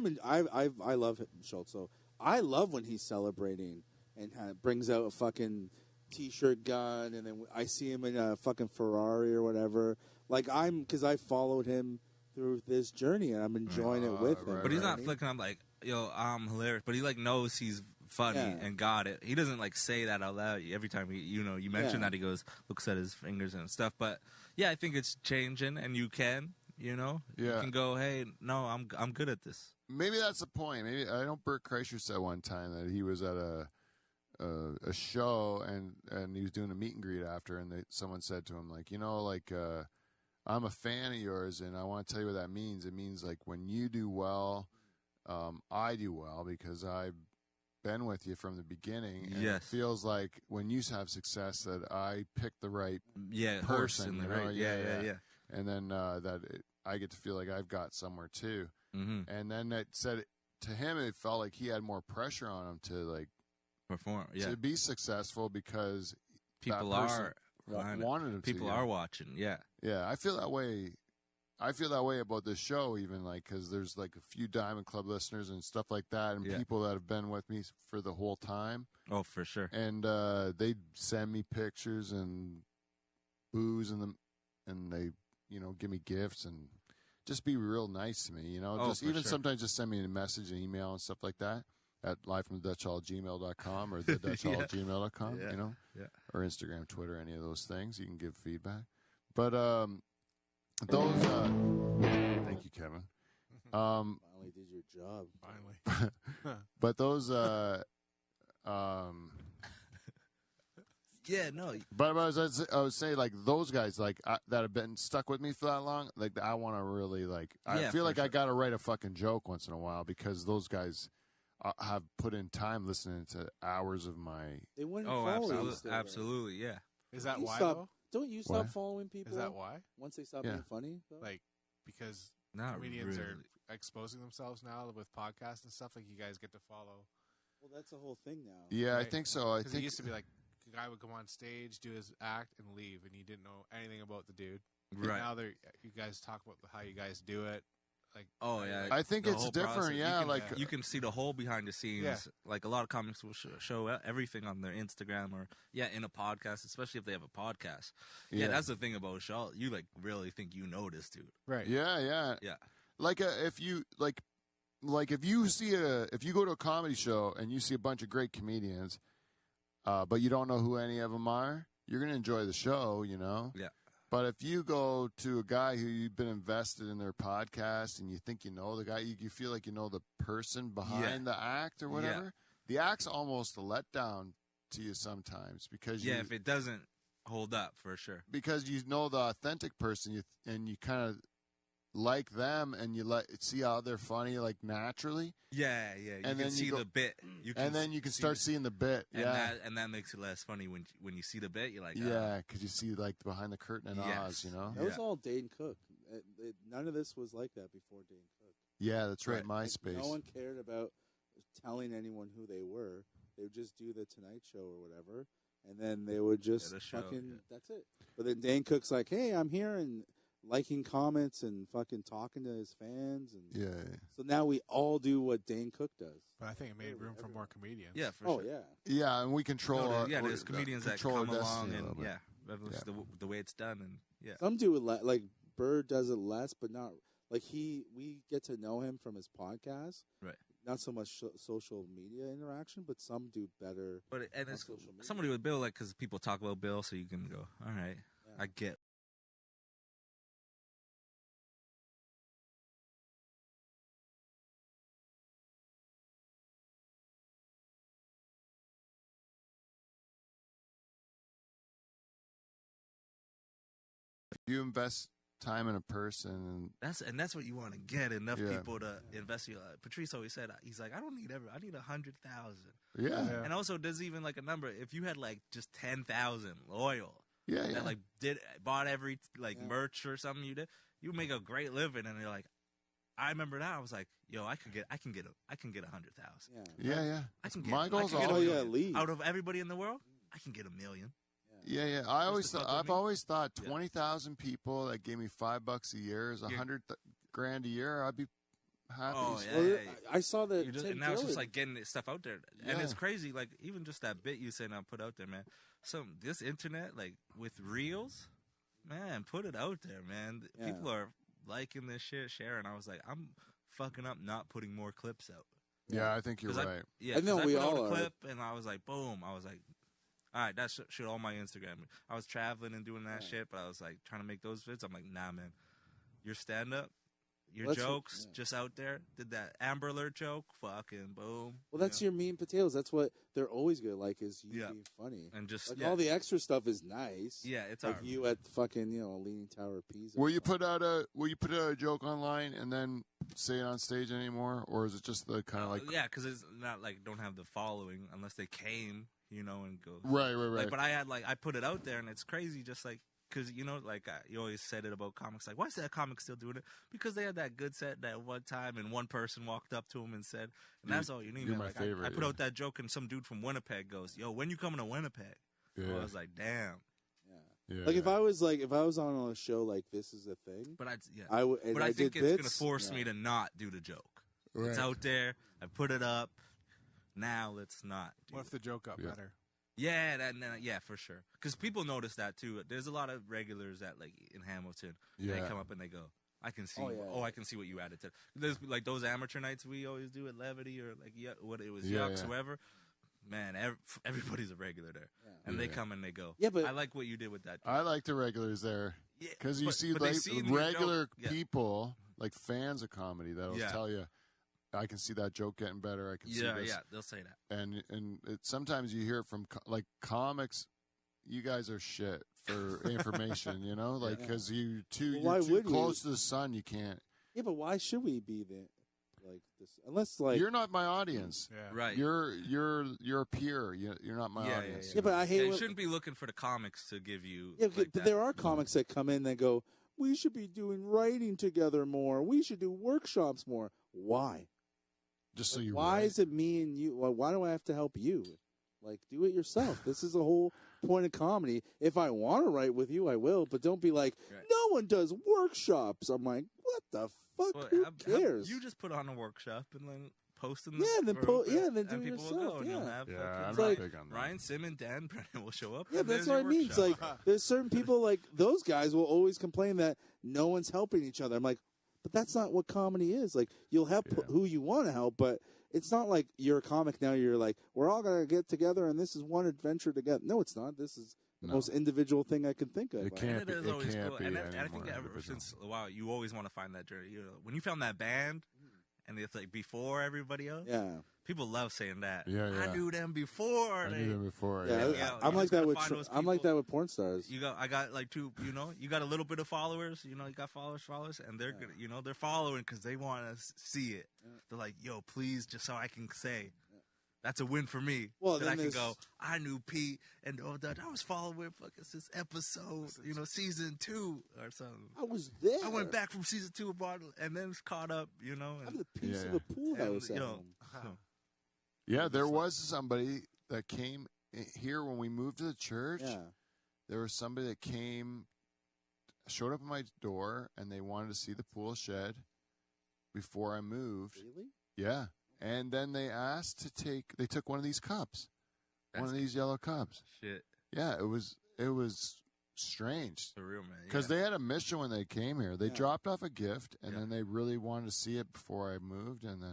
love him, Schultz. So I love when he's celebrating and brings out a fucking t-shirt gun, and then I see him in a fucking Ferrari or whatever. Like because I followed him through this journey, and I'm enjoying it with him. right, but he's not right? flicking. I'm like, yo, I'm hilarious. But he like knows he's funny Yeah. and got it. He doesn't like say that out loud every time you mention Yeah. that. He goes, looks at his fingers and stuff. But yeah, I think it's changing, and you can, you Yeah. can go, hey, no, I'm good at this. Maybe that's the point. Maybe I know Bert Kreischer said one time that he was at a show and he was doing a meet and greet after, and someone said to him like, I'm a fan of yours, and I want to tell you what that means. It means like when you do well, I do well because I've been with you from the beginning. And Yes. it feels like when you have success that I picked the right Yeah, person. horse in you the know? right. Yeah. And then I get to feel like I've got somewhere too. Mm-hmm. And then it said to him, it felt like he had more pressure on him to like Perform, yeah. to be successful because People that person are wanted him people to. are watching, yeah. Yeah, I feel that way. I feel that way about this show, even like because there's like a few Diamond Club listeners and stuff like that, and people that have been with me for the whole time. Oh, for sure. And they send me pictures and booze and they give me gifts and just be real nice to me. Just even sometimes just send me a message, an email, and stuff like that at livefromthedutchhall@gmail.com or thedutchhall@gmail.com. Or Instagram, Twitter, any of those things. You can give feedback, but those. Thank you, Kevin. Finally did your job. Finally. But those. Yeah, no. But I was saying, like, those guys, like, that have been stuck with me for that long, like, I want to really, like, I feel like I got to write a fucking joke once in a while because those guys have put in time listening to hours of my. They wouldn't follow you. Absolutely, yeah. Is that why, though? Don't you stop following people? Is that why? Once they stop being funny? Though? Like, because Not comedians really. are exposing themselves now with podcasts and stuff, like you guys get to follow. Well, that's the whole thing now. Yeah, right? I think so. I Because think it used to be like, the guy would come on stage, do his act, and leave, and you didn't know anything about the dude. Right. Now you guys talk about how you guys do it. Like, oh yeah, I think the it's whole different. process. Yeah, you can see the whole behind the scenes. Yeah. Like a lot of comics will show everything on their Instagram or in a podcast, especially if they have a podcast. Yeah, that's the thing about Shaw. You like really think you know this dude, right? Yeah. Like if you if you go to a comedy show and you see a bunch of great comedians, but you don't know who any of them are, you're gonna enjoy the show, Yeah. But if you go to a guy who you've been invested in their podcast and you think you know the guy, you feel like you know the person behind the act or whatever. Yeah. The act's almost a letdown to you sometimes because if it doesn't hold up for sure. Because you know the authentic person and you kind of like them and you see how they're funny like naturally. Yeah. You can see the bit. Then you can start seeing the bit. And that makes it less funny when you see the bit. You're like, because you see like behind the curtain and Oz, That was all Dane Cook. None of this was like that before Dane Cook. Yeah, that's right. MySpace. Like, no one cared about telling anyone who they were. They would just do the Tonight Show or whatever, and then they would just that's it. But then Dane Cook's like, hey, I'm here and liking comments and fucking talking to his fans. And so now we all do what Dane Cook does. But I think it made room for more comedians. Yeah, for sure. Yeah, and we control. There's comedians that come along and that's the way it's done. And some do it like Bird does it less, but not like we get to know him from his podcast. Right. Not so much social media interaction, but some do better. But it's somebody with Bill, like, because people talk about Bill, so you can go, all right, I get. You invest time in a person, and that's what you want to get enough people to invest. Patrice always said, he's like, I need 100,000. Yeah. And also, there's even like a number. If you had like just 10,000 loyal, that like bought every merch or something you make a great living. And you're like, I remember that I was like, yo, I can get 100,000. Yeah. I can get my goals out of everybody in the world. I can get 1 million. Yeah. I've always thought 20,000 people that gave me $5 a year is $100,000 a year. I'd be happy. Oh I saw that. And now it's just like getting stuff out there, and it's crazy. Like even just that bit you said I put out there, man. This internet, like with reels, man, put it out there, man. People are liking this shit, sharing. I was like, I'm fucking up not putting more clips out. Yeah, I think you're right. I know we put all out a are. clip, and I was like, boom. I was like, all right, that shit on my Instagram. I was traveling and doing that shit, but I was like trying to make those vids. I'm like, nah, man. Your stand up, your jokes just out there. Did that Amber Alert joke? Fucking boom. Well, that's your meat and potatoes. That's what they're always gonna like is you being funny. And just all the extra stuff is nice. Yeah, it's like you at fucking Leaning Tower of Pisa. Will you put out a joke online and then say it on stage anymore, or is it just the kind of like? Yeah, because it's not like don't have the following unless they came. And go right. Like, but I had I put it out there, and it's crazy. Just like because like you always said it about comics, like why is that comic still doing it? Because they had that good set that one time, and one person walked up to him and said, and that's all you need. You're Man. my Like favorite, I put out that joke, and some dude from Winnipeg goes, "Yo, when you coming to Winnipeg?" Yeah. So I was like, "Damn." Yeah. Like if I was on a show like This Is a Thing, But I would. But I think it's gonna force me to not do the joke. Right. It's out there. I put it up. Now let's not. What if the joke got better? Yeah, yeah, for sure. Because people notice that too. There's a lot of regulars that like in Hamilton. Yeah. They come up and they go, "I can see. Oh, I can see what you added to." There's like those amateur nights we always do at Levity or like what it was Yucks, whoever. Man, everybody's a regular there, and they come and they go. Yeah, but I like what you did with that. I like the regulars there because you see but like they see regular people, like fans of comedy, that'll tell you, I can see that joke getting better. I can see this. Yeah, they'll say that. And sometimes you hear it from like comics. You guys are shit for information, like because you're too close to the sun. You can't. Yeah, but why should we be there? Like this, unless like you're not my audience, right? You're a peer. You're not my audience. Yeah, but I hate. You shouldn't be looking for the comics to give you. Yeah, like but there are comics that come in that go, "We should be doing writing together more. We should do workshops more." Why? Just so you. Why is it me and you? Why do I have to help you? Like, do it yourself. This is the whole point of comedy. If I want to write with you, I will. But don't be like, no one does workshops. I'm like, what the fuck? Well, who cares? You just put on a workshop and then post in the and then do it people yourself. will go and you'll have I'm fucking not big on that. Ryan Simmons, Dan Brennan will show up. Yeah, and that's there's what I your mean. It's like there's certain people like those guys will always complain that no one's helping each other. I'm like, but that's not what comedy is. Like you'll help who you want to help, but it's not like you're a comic now. You're like, we're all gonna get together and this is one adventure together. No, it's not. This is the most individual thing I can think of. It can't be. It is It always can't cool. be. And any I think more ever individual. since a while, you always want to find that journey. When you found that band, and it's like before everybody else. Yeah. People love saying that. Yeah. I knew them before. I knew them before. Yeah, I'm like that with porn stars. I got like two. You got a little bit of followers. You got followers, and they're gonna, they're following because they want to see it. They're like, yo, please, just so I can say. That's a win for me. Well, that I can go, I knew Pete and I was following fucking since episode, season 2 or something. I was there. I went back from season 2 and then caught up, And, I have a piece of a pool house at home. Yeah, there was somebody that came here when we moved to the church. Yeah. There was somebody that showed up at my door, and they wanted to see the pool shed before I moved. Really? Yeah. And then they asked they took one of these cups, one of these yellow cups. Shit. Yeah, it was strange. Surreal, man. Because they had a mission when they came here. They dropped off a gift, and then they really wanted to see it before I moved. And then,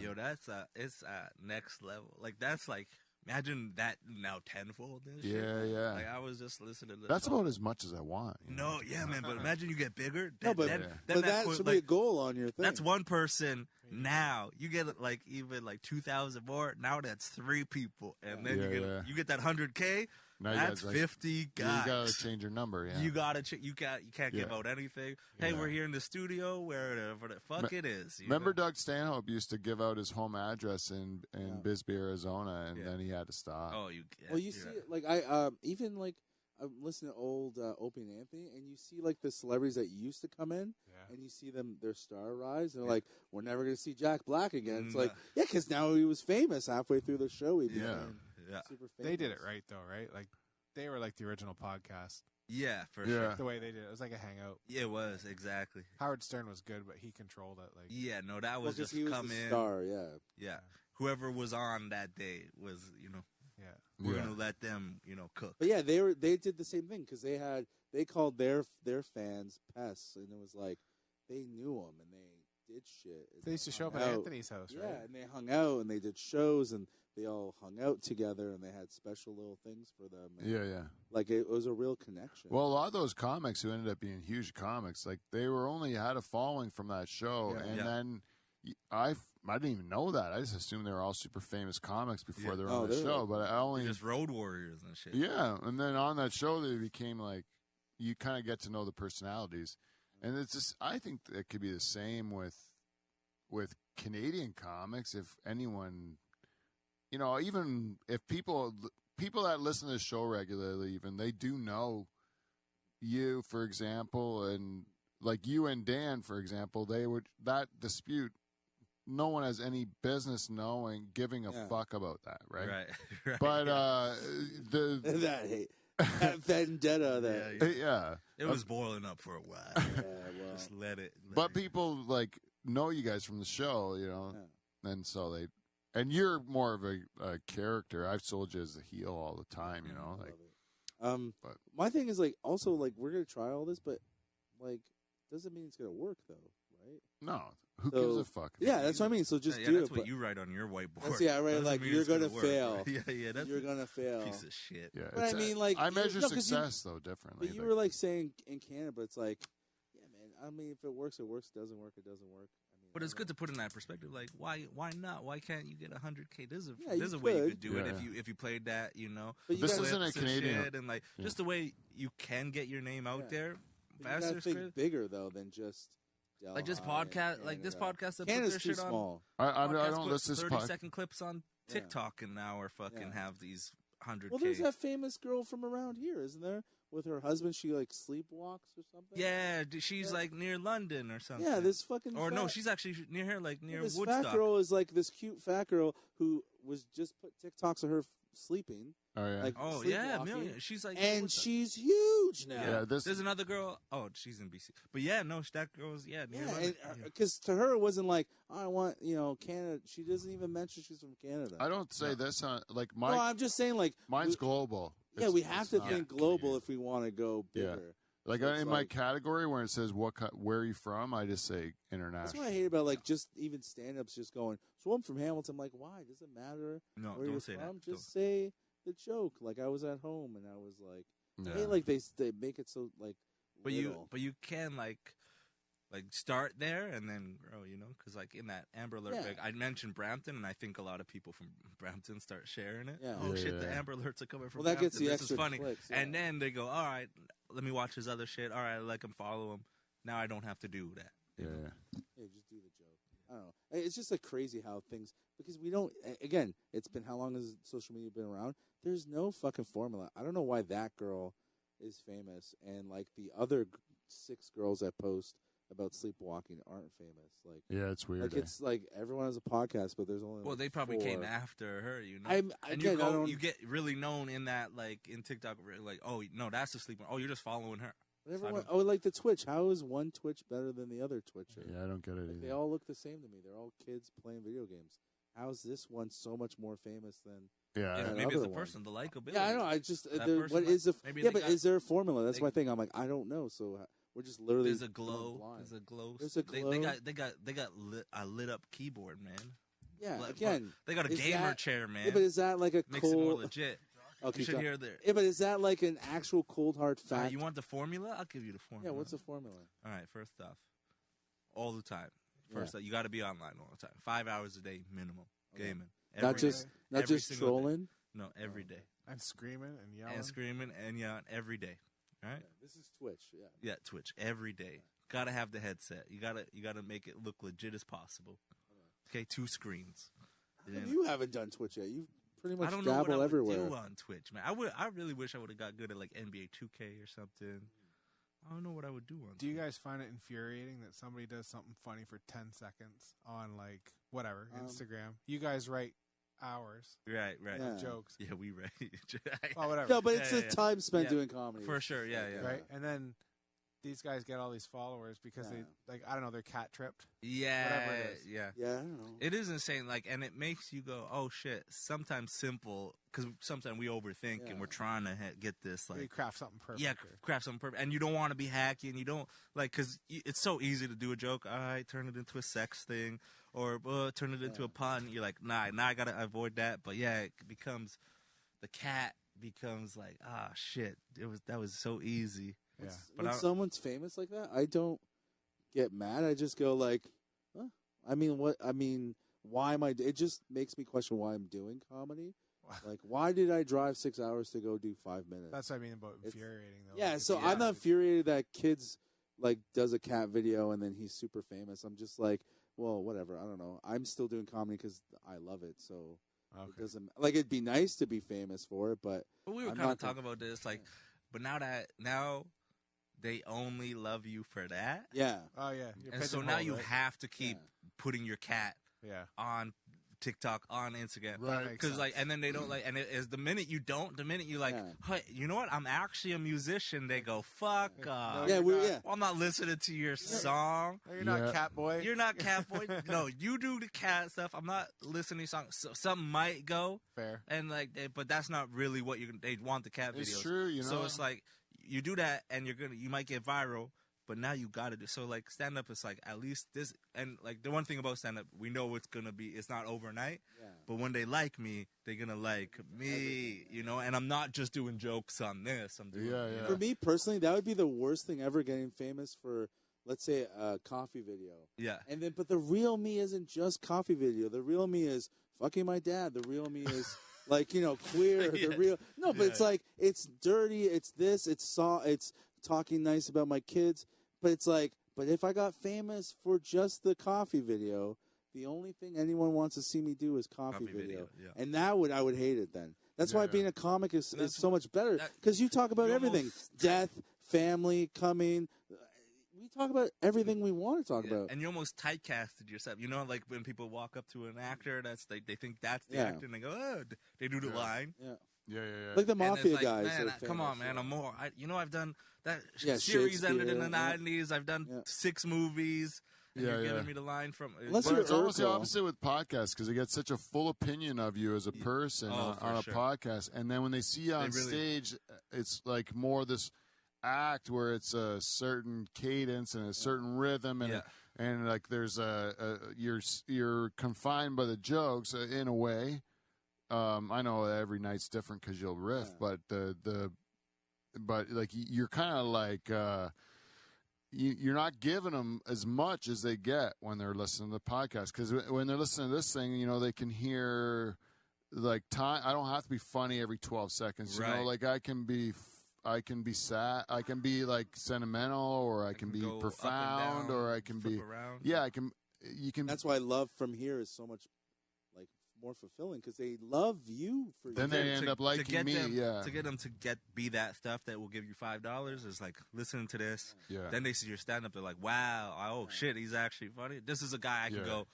it's next level. Like that's like, imagine that now tenfold. And shit. Yeah. Like I was just listening to. That's about as much as I want. No, yeah, man. But imagine you get bigger. But that should be a goal on your thing. That's one person. Now you get like even like 2,000 more. Now that's 3 people, and then you get that 100K. Now that's 50 guys. You gotta change your number. Yeah, you gotta. You can't give out anything. Hey, we're here in the studio. Wherever the fuck it is. Remember, Doug Stanhope used to give out his home address in Bisbee, Arizona, and then he had to stop. Oh, you see it like I even like. I'm listening to old Opie and Anthony, and you see like the celebrities that used to come in, and you see their star rise, and they're like, "We're never going to see Jack Black again." It's like, because now he was famous halfway through the show. He became super famous. They did it right though, right? Like they were like the original podcast. Yeah, for sure. The way they did it was like a hangout. Yeah, it was exactly. Howard Stern was good, but he controlled it. Like that was just he was come the in. Star, yeah. Whoever was on that day was we're gonna let them cook. But yeah, they did the same thing because they called their fans pests, and it was like they knew them and they did shit. They used to show up at Anthony's house, right? Yeah, and they hung out and they did shows and they all hung out together and they had special little things for them. And like it was a real connection. Well, a lot of those comics who ended up being huge comics, like they were only had a following from that show, and then I didn't even know that. I just assumed they were all super famous comics before they were on the show. But I only just road warriors and shit. Yeah, and then on that show they became like you kind of get to know the personalities, and it's just I think it could be the same with Canadian comics. If anyone, even if people that listen to the show regularly, even they do know, you, for example, and like you and Dan, for example, that dispute. No one has any business giving a fuck about that, right? Right. But that vendetta, that It was boiling up for a while. well, Just let it. But people like know you guys from the show, and so and you're more of a character. I've sold you as the heel all the time, but my thing is like also like we're gonna try all this, but like doesn't mean it's gonna work though, right? No, who gives a fuck? Yeah, that's what I mean. So just do that's it. what you write on your whiteboard. Right. Like you're gonna fail. Yeah, that's you're gonna fail. Piece of shit. Yeah, but I mean, like I measure success though differently. But you were like saying in Canada, but it's like, yeah, man. I mean, if it works, it works. Doesn't work, it doesn't work. I mean, but it's good to put in that perspective. Like, why not? Why can't you get 100K? There's a you way you could. could do it if you played that, But this isn't a Canadian, and like just the way you can get your name out there. But you gotta think bigger though than just. Like just podcast, like this podcast that Canada's put their shit too on. Small. I don't listen to 30-second clips on TikTok, and now we're fucking have these 100K. Well, there's that famous girl from around here, isn't there? With her husband, she like sleepwalks or something. Yeah, she's like near London or something. Yeah, this fucking. Or no, she's actually near here, like near this Woodstock. Fat girl is like this cute fat girl who was just put TikToks of her sleeping. Oh yeah. Like, million. She's like, and she's huge now. Yeah, there's another girl. Oh, she's in BC. But yeah, no, that girl's near London. Because to her it wasn't like I want Canada. She doesn't even mention she's from Canada. I don't say this on like my. No, I'm just saying like mine's global. Yeah, we have to think global if we want to go bigger. Yeah. Like so in my category where it says where are you from, I just say international. That's what I hate about like just even stand-ups just going. So I'm from Hamilton. I'm like, why? Does it matter? No, where don't you're say from? that. Just say the joke. Like I was at home and I was like, yeah. hey, like they make it so like. But little. you can like start there and then grow, because like in that Amber Alert, like I mentioned Brampton, and I think a lot of people from Brampton start sharing it. Yeah. Oh shit, the Amber Alerts are coming from. Well, that Brampton. gets the this extra is funny. clicks, And then they go, all right, let me watch his other shit. All right, I like him, follow him. Now I don't have to do that. Yeah. Yeah, just do the joke. I don't know. It's just like crazy how things because we don't. Again, it's been how long has social media been around? There's no fucking formula. I don't know why that girl is famous and like the other 6 girls that post about sleepwalking aren't famous. Like yeah, it's weird. Like it's like everyone has a podcast, but there's only well, they probably 4. came after her, And you get really known in that like in TikTok, like oh no, that's the sleeper. Oh, you're just following her. Everyone, like the Twitch. How is one Twitch better than the other Twitcher? Yeah, I don't get it either. They all look the same to me. They're all kids playing video games. How is this one so much more famous than? Yeah, maybe it's the person, the likability. Yeah, I know. I just what is the but is there a formula? That's my thing. I'm like I don't know. So we're just literally there's a glow. There's a glow. There's a glow. They got a lit up keyboard, man. Yeah, again, they got a gamer chair, man. Yeah, but is that like a makes it more legit? Okay, you should hear there. Yeah, but is that like an actual cold hard fact? You want the formula? I'll give you the formula. Yeah, what's the formula? All right, first off, all the time. First, you got to be online all the time. 5 hours a day minimum gaming. Not just trolling. No, every day. And screaming and yelling. And screaming and yelling every day. All right. Yeah, this is Twitch. Yeah. Yeah, Twitch every day. Got to have the headset. You gotta make it look legit as possible. Okay, 2 screens. You haven't done Twitch yet. You pretty much I don't know dabble what I everywhere. would do on Twitch, man. I really wish I would have got good at like NBA 2K or something. I don't know what I would do on. Do you guys find it infuriating that somebody does something funny for 10 seconds on like whatever Instagram? You guys write hours, right? Yeah. Jokes. Yeah, we write. Well, whatever. No, but it's the time spent doing comedy for sure. Yeah. Right, and then these guys get all these followers because they like I don't know, they're cat tripped. Yeah, whatever it is. Yeah, I don't know. It is insane. Like, and it makes you go, "Oh shit!" Sometimes simple because sometimes we overthink and we're trying to get this like you craft something perfect. Yeah, craft something perfect, and you don't want to be hacky, and you don't like because it's so easy to do a joke. All right, turn it into a sex thing, or turn it into a pun. You're like, nah, I gotta avoid that. But yeah, it becomes the cat becomes like, shit, that was so easy. Yeah, when someone's famous like that, I don't get mad. I just go like, huh? I mean, what? I mean, why am I? It just makes me question why I'm doing comedy. Like, why did I drive 6 hours to go do 5 minutes? That's what I mean about infuriating. Though. Yeah, so I'm not infuriated that kids like does a cat video and then he's super famous. I'm just like, well, whatever. I don't know. I'm still doing comedy because I love it. So it doesn't like it'd be nice to be famous for it, but we were kind of talking about this, like, but now they only love you for that. Yeah. Oh yeah. You're And so now pigeonholed, you right? have to keep putting your cat Yeah. on TikTok, on Instagram, Right. Because like, and then they don't like, and it is the minute you like, hey, you know what? I'm actually a musician. They go, fuck off. Yeah, You're we're I'm not listening to your song. No, you're not Yeah. cat boy. You're not cat boy. No, you do the cat stuff. I'm not listening to songs. So, some might go, Fair. and like, but that's not really what they want the cat videos. It's true, you know. So it's like you do that, and you might get viral. But now you got to do so. Like stand up is like at least this, and like the one thing about stand up, we know it's gonna be. It's not overnight. Yeah. But when they like me, they're gonna like me, you know. And I'm not just doing jokes on this. I'm doing Yeah. For me personally, that would be the worst thing ever, getting famous for, let's say, a coffee video. Yeah. And then, but the real me isn't just coffee video. The real me is fucking my dad. The real me is like, you know, queer. Yeah. The real no, but it's like, it's dirty. It's this. It's talking nice about my kids. But it's like, but if I got famous for just the coffee video, the only thing anyone wants to see me do is coffee video. Yeah. And I would hate it then. That's why being a comic is so much better, that- because you talk about you everything: almost- death, family, coming. We talk about everything we want to talk about. And you almost typecasted yourself. You know, like when people walk up to an actor, that's they think that's the Yeah. actor, and they go, oh, they do the line. Yeah, Yeah. like the And mafia it's like, guys. man, are come on, famous, man. yeah. I'm more. I've done that Yeah, series ended in the Shakespeare, 90s. I've done Yeah. 6 movies. And Yeah, you're yeah. giving me the line from. Unless But you're it's almost the Urkel. opposite with podcasts because they get such a full opinion of you as a person Oh, for on a sure. podcast, and then when they see you on They really- stage, it's like more this act where it's a certain cadence and a certain rhythm, and Yeah. and like there's you're confined by the jokes in a way. I know every night's different because you'll riff, but but like you're kind of like. You're not giving them as much as they get when they're listening to the podcast, because when they're listening to this thing, you know, they can hear like time. I don't have to be funny every 12 seconds. You know, Right. like I can be sad. I can be like sentimental, or I can be go up and profound, down, or I can flip be around. yeah. I can. You can. That's why Love From Here is so much like more fulfilling, because they love you for Then you. they end up liking get me. them, Yeah. To get them to be that stuff that will give you $5 is like listening to this. Yeah. Then they see your stand up. They're like, wow, oh shit, he's actually funny. This is a guy I can Yeah. go,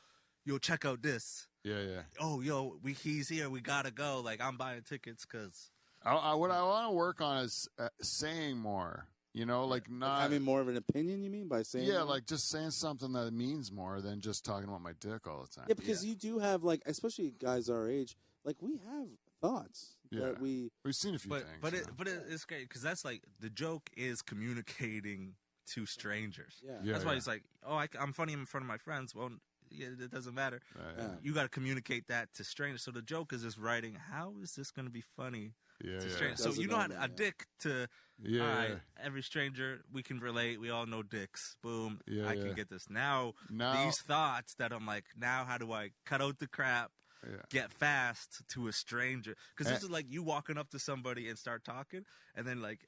yo, check out this. Yeah. Oh, yo, he's here. We gotta go. Like I'm buying tickets because What I want to work on is saying more. You know, like not having more of an opinion. You mean by saying Yeah, that? like just saying something that means more than just talking about my dick all the time. Yeah, because you do have, like, especially guys our age, like, we have thoughts that we. We've seen a few things. but you know. it's great because that's like the joke is communicating to strangers. Yeah. That's why it's like, oh, I'm funny in front of my friends. Well, yeah, it doesn't matter. Yeah. You got to communicate that to strangers. So the joke is just writing. How is this going to be funny Yeah, to yeah. strangers? So Doesn't you know how know a that, dick to. Yeah, All right, yeah. every stranger we can relate. We all know dicks. Boom. Yeah, I yeah. can get this now. Now- These thoughts that I'm like, now how do I cut out the crap? Yeah. Get fast to a stranger, because this is like you walking up to somebody and start talking, and then like,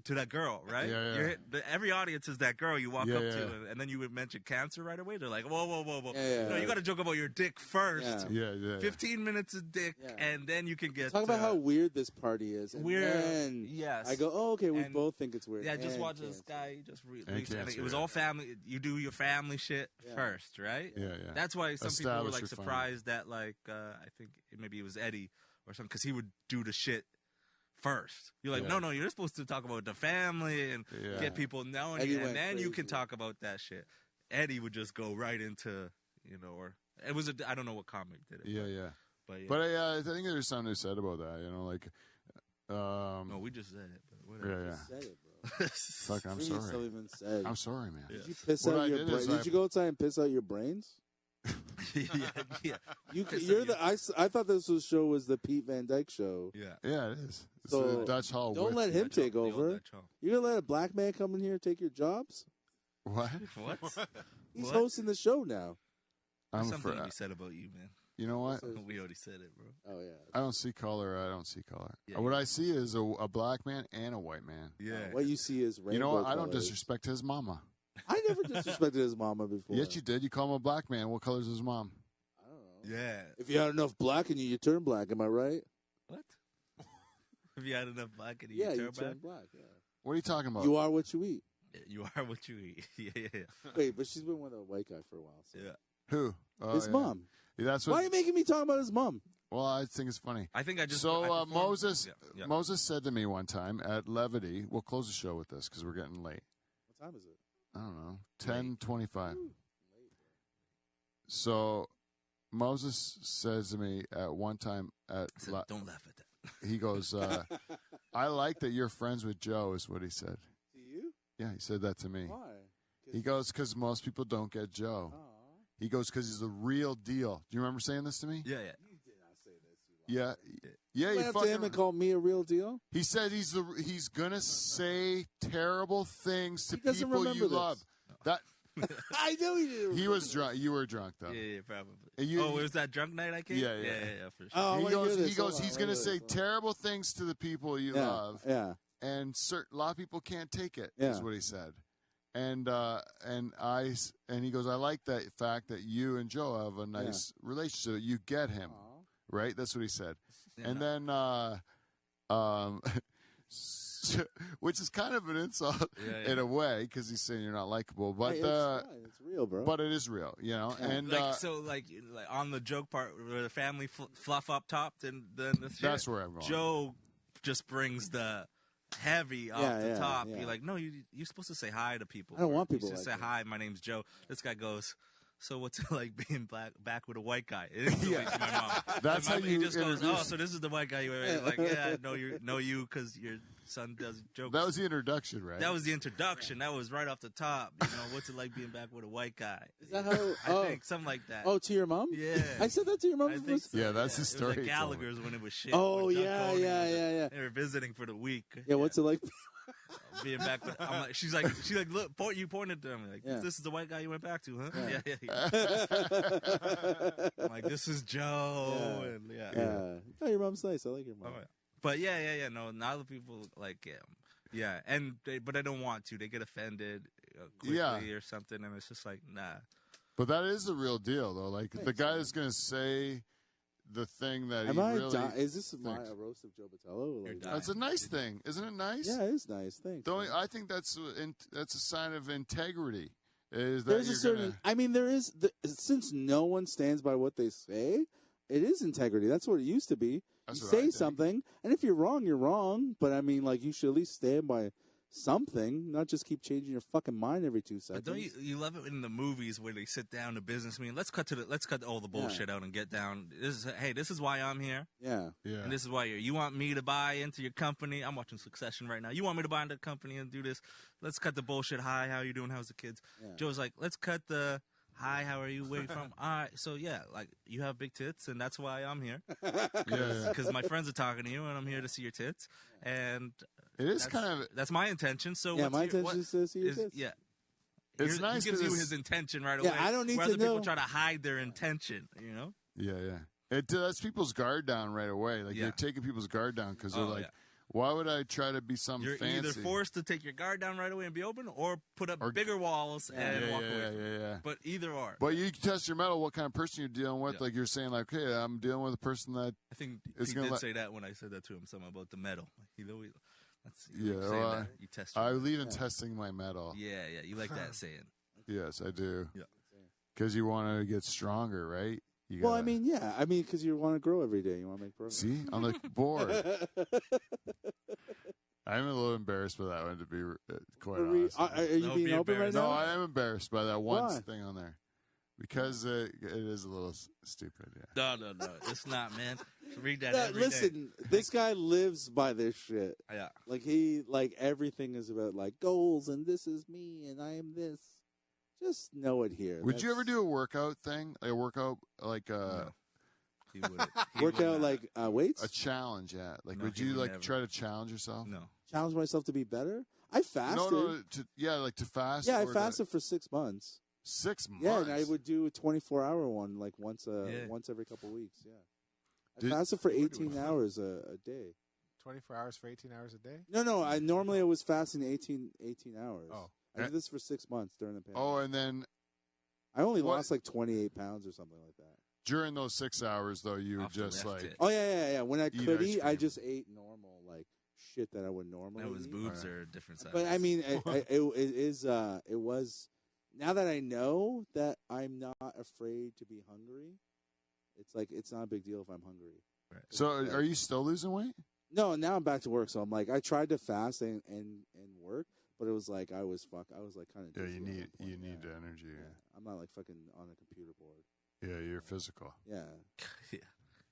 to that girl, right? Yeah, yeah. Every audience is that girl you walk Yeah, up yeah. to, and then you would mention cancer right away. They're like, whoa. Yeah, No, you got to joke about your dick first. Yeah. Yeah. 15 minutes of dick, Yeah. and then you can get Talk about how weird this party is. And weird. then Yes. I go, oh, okay, we And- both think it's weird. Yeah, just And watch this cancer. guy. He just And and cancer, it was yeah. all family. You do your family shit Yeah. first, right? Yeah. That's why some people were Establish like your family. surprised that like I think maybe it was Eddie or something, because he would do the shit first. You're like, Yeah. no, you're supposed to talk about the family and Yeah. get people knowing Eddie you, and went then you crazy. can talk about that shit. Eddie would just go right into or it was I don't know what comic did it. Yeah. But yeah. But I think there's something to said about that. You know, like, no, we just said it. But whatever. yeah. Said it, bro. Fuck, I'm Please sorry. don't even say. I'm sorry, man. Yeah. Did you piss What out I your did brains? is Did I- you go outside and piss out your brains? yeah. You're the. I thought this show was the Pete Van Dyke show. Yeah. Yeah, it is. It's So, the Dutch Hall. Don't with- let him take The old over. Dutch Hall. You're gonna let a black man come in here and take your jobs? What? What? He's What? hosting the show now. There's I'm something for. to be said about you, man. You know what? We already said it, bro. Oh yeah. I don't see color. I don't see color. Yeah, What yeah. I see is a black man and a white man. Yeah. What you see is rainbow. You know what? I don't colors. disrespect his mama. I never disrespected his mama before. Yes, you did. You call him a black man. What color's his mom? I don't know. Yeah. If you had enough black in you, you turn black. Am I right? What? If you had enough black in you, Yeah, turn you back? turn black. Yeah. What are you talking about? You are what you eat. You are what you eat. Yeah. Wait, but she's been with a white guy for a while. So. Yeah. Who? Oh, His yeah. mom. Yeah, that's Why what. are you making me talk about his mom? Well, I think it's funny. I think I just. So I performed- Moses, Yeah. Moses said to me one time at Levity, we'll close the show with this because we're getting late. What time is it? I don't know, 10:25. So Moses says to me at one time I said, don't laugh at that. he goes, I like that you're friends with Joe, is what he said. To you? Yeah, he said that to me. Why? He goes, because most people don't get Joe. Aw. He goes, because he's the real deal. Do you remember saying this to me? Yeah. You did not say this. You lied. Yeah. You Yeah, went he up to him and fucking. called me a real deal? He said he's gonna say terrible things to He doesn't people remember you this. love. That I know he didn't. he was drunk. You were drunk though. Yeah, probably. And you- it was that drunk night I came? Yeah. For sure. Oh, I he wanna goes. hear this. He goes. Hold on, He's I gonna wanna say hear this. terrible things to the people you Yeah, love, yeah. and a lot of people can't take it. Is Yeah. what he said. And he goes, I like that fact that you and Joe have a nice relationship. You get him, Aw. right? That's what he said. Yeah, And no. then, which is kind of an insult Yeah. in a way because he's saying you're not likable, but Hey, it's fine. It's real, bro. but it is real, you know. Yeah. And like on the joke part where the family fluff up top, then the shit, that's where I'm going. Joe just brings the heavy off Yeah, the yeah, top. yeah. You're like, no, you're supposed to say hi to people. I don't want You people just like say that. hi. My name's Joe. This guy goes, so what's it like being back with a white guy? It is Yeah. my mom. That's And how he you just goes, introduce- oh, so this is the white guy you were like, yeah, I know you because your son does jokes. That was the introduction, right? That was the introduction. That was right off the top. You know, what's it like being back with a white guy? Is that how? I think something like that. Oh, to your mom? Yeah. I said that to your mom. I think so. Yeah, that's the It story was he at told me. Gallagher's when it was shit. Oh, when Doug yeah, Conan yeah, was- yeah. They were visiting for the week. Yeah, what's it like? Being back with, I'm like, she's like, look, you pointed to him. Like, Yeah. this is the white guy you went back to, huh? Yeah. Yeah. I'm like, this is Joe. Yeah. And yeah. Yeah. No, your mom's nice. I like your mom. Oh, yeah. But yeah. No, now the people like, yeah, but they don't want to. They get offended quickly Yeah. or something, and it's just like, nah. But that is the real deal, though. Like the Thanks, guy man. is going to say the thing that Am he I? really. Is this a thinks. roast of Joe Botello? You're Like, dying. That's a nice thing, isn't it? Nice. yeah, it is nice. Thanks. Don't, man. I think that's a sign of integrity. Is that There's a you're certain. gonna, I mean, there is. Since no one stands by what they say, it is integrity. That's what it used to be. That's You what I say think. something, and if you're wrong, you're wrong. But I mean, like, you should at least stand by something, not just keep changing your fucking mind every 2 seconds. But don't you love it in the movies where they sit down to business meeting? Let's cut all the bullshit out and get down. This is why I'm here. Yeah. Yeah. And this is why you want me to buy into your company. I'm watching Succession right now. You want me to buy into the company and do this? Let's cut the bullshit. Hi, how you doing? How's the kids? Yeah. Joe's like, let's cut the hi, how are you? Where you from? All right. So yeah, like you have big tits, and that's why I'm here yeah. because my friends are talking to you, and I'm here to see your tits. And It is that's, kind of. that's my intention. So Yeah, what's my your- intention is to see your is- tits. yeah. It's He nice gives you 'cause his intention right Yeah, away. I don't need where to other people know. try to hide their intention. You know. Yeah. It lets people's guard down right away. Like Yeah. you're taking people's guard down because they're Oh, like, yeah. why would I try to be some You're fancy? either forced to take your guard down right away and be open, or put up Or- bigger walls and walk away. yeah, From it. yeah. But either or. But you can test your metal, what kind of person you're dealing with. Yeah. Like you're saying, like, hey, I'm dealing with a person that. I think It's he gonna did let- say that when I said that to him, something about the metal. You know, Yeah, saying well, that. You test. Your I metal. believe in testing my metal. Yeah, you like that saying. Yes, I do. Yeah. Because you want to get stronger, right? You Well, gotta- I mean, yeah. I mean, because you want to grow every day. You want to make progress. see, I'm like bored. I'm a little embarrassed by that one, to be quite honest. Are you Don't being be open right embarrassed. No, now? I am embarrassed by that one Why? thing on there because it is a little stupid. Yeah. No, it's not, man. Read that No, every day. listen, this guy lives by this shit. Yeah. Like everything is about like goals and this is me and I am this. Just know it here. Would you ever do a workout thing? A workout like No. He wouldn't. He work would out not. like weights? a challenge? Yeah. Like, No, would he you would like never. try to challenge yourself? No. Challenge myself to be better? I fasted. No, like to fast. Yeah, I or to- fasted for 6 months. 6 months. Yeah, and I would do a 24-hour one like once Yeah. once every couple weeks. Yeah, I Did- fasted for 18 hours a day. 24 hours for 18 hours a day? No. I normally was fasting 18 hours. Oh. I did this for 6 months during the pandemic. Oh, and then I only what- lost like 28 pounds or something like that. during those 6 hours, though, you Off the just left like it. Oh yeah. When I Eat could ice eat, I cream. just ate normal like shit that I would normally That was eat. bougie. Arabs are a different side. But I mean, it was. Now that I know that I'm not afraid to be hungry, it's like it's not a big deal if I'm hungry. Right. So are you still losing weight? No, now I'm back to work. So I'm like, I tried to fast and work, but it was like I was kind of. Yeah, you need energy. Yeah. I'm not like fucking on a computer board. Yeah, you're physical. Yeah. Yeah.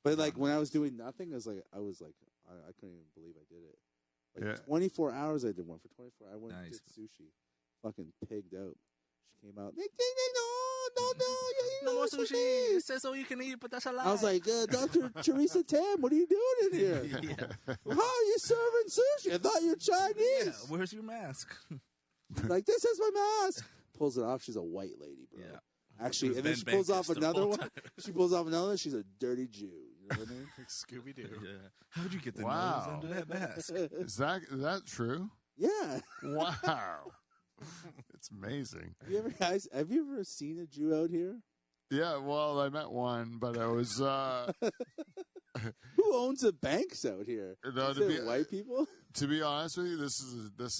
But like when I was doing nothing, I couldn't even believe I did it. Like 24 hours I did one for 24. I went and did sushi. Fucking pigged out. She came out. No more sushi. It says all you can eat, but that's a lie. I was like, Dr. Teresa Tam, what are you doing in here? How are you serving sushi? I thought you were Chinese. Yeah, where's your mask? Like, this is my mask. Pulls it off. She's a white lady, bro. Yeah. Actually, and then she pulls off another one. She pulls off another one. She's a dirty Jew. You know what I mean? Scooby Doo. Yeah. How'd you get the nose under that mask? Is that true? Yeah. Wow. It's amazing. Have you ever seen a Jew out here? Yeah, well, I met one, but I was Who owns the banks out here? No, Is it white people? To be honest with you, this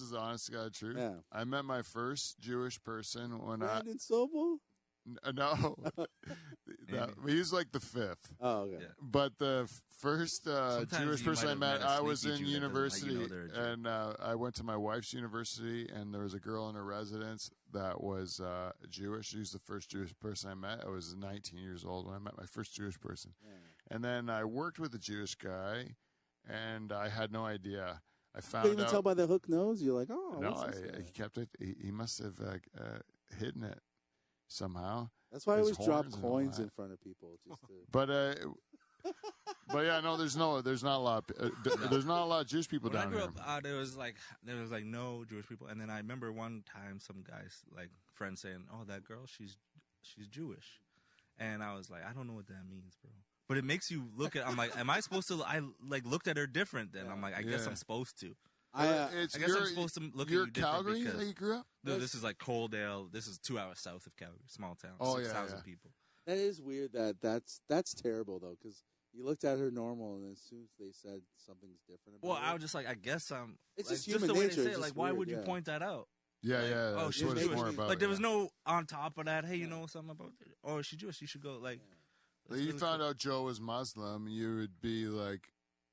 is honest to God truth. Yeah. I met my first Jewish person when Brandon Sobel? No, he's like the fifth. Oh, okay. Yeah. But the first Jewish you person might I have met, a I was sneaky in Jew that doesn't let you university, know they're a Jew. and I went to my wife's university, and there was a girl in her residence that was Jewish. She was the first Jewish person I met. I was 19 years old when I met my first Jewish person. Yeah. And then I worked with a Jewish guy, and I had no idea. I found You couldn't even tell by the hook nose? You're like, oh, no, what's this guy? he kept it. He must have hidden it somehow. That's why I His always drop horns and coins all in that. front of people. Just to... But yeah, no, there's not a lot. There's not a lot of Jewish people When down I grew here. up, there was like no Jewish people, and then I remember one time some guys like friends saying, "Oh, that girl, she's Jewish," and I was like, I don't know what that means, bro. But it makes you look at. I'm like, am I supposed to? I like looked at her different. Then I'm like, I guess I'm supposed to. I guess I'm supposed to look at you different. Calgary because, that you grew up? No, this is like Coaldale. This is 2 hours south of Calgary, small town, Oh, 6,000 yeah. people. That is weird. That's terrible though, because you looked at her normal, and as soon as they said something's different about Well, her, I was just like, I guess I'm. It's like, just human the way nature. they say It's it, just like, why weird, would you yeah. point that out? Yeah, Like, yeah. oh, That's she's what it's Jewish. more about. Like there was yeah. no on top of that. Hey, you know something about? Oh, she's Jewish. You should go. Like, Like, you found out Joe was Muslim, you would be like,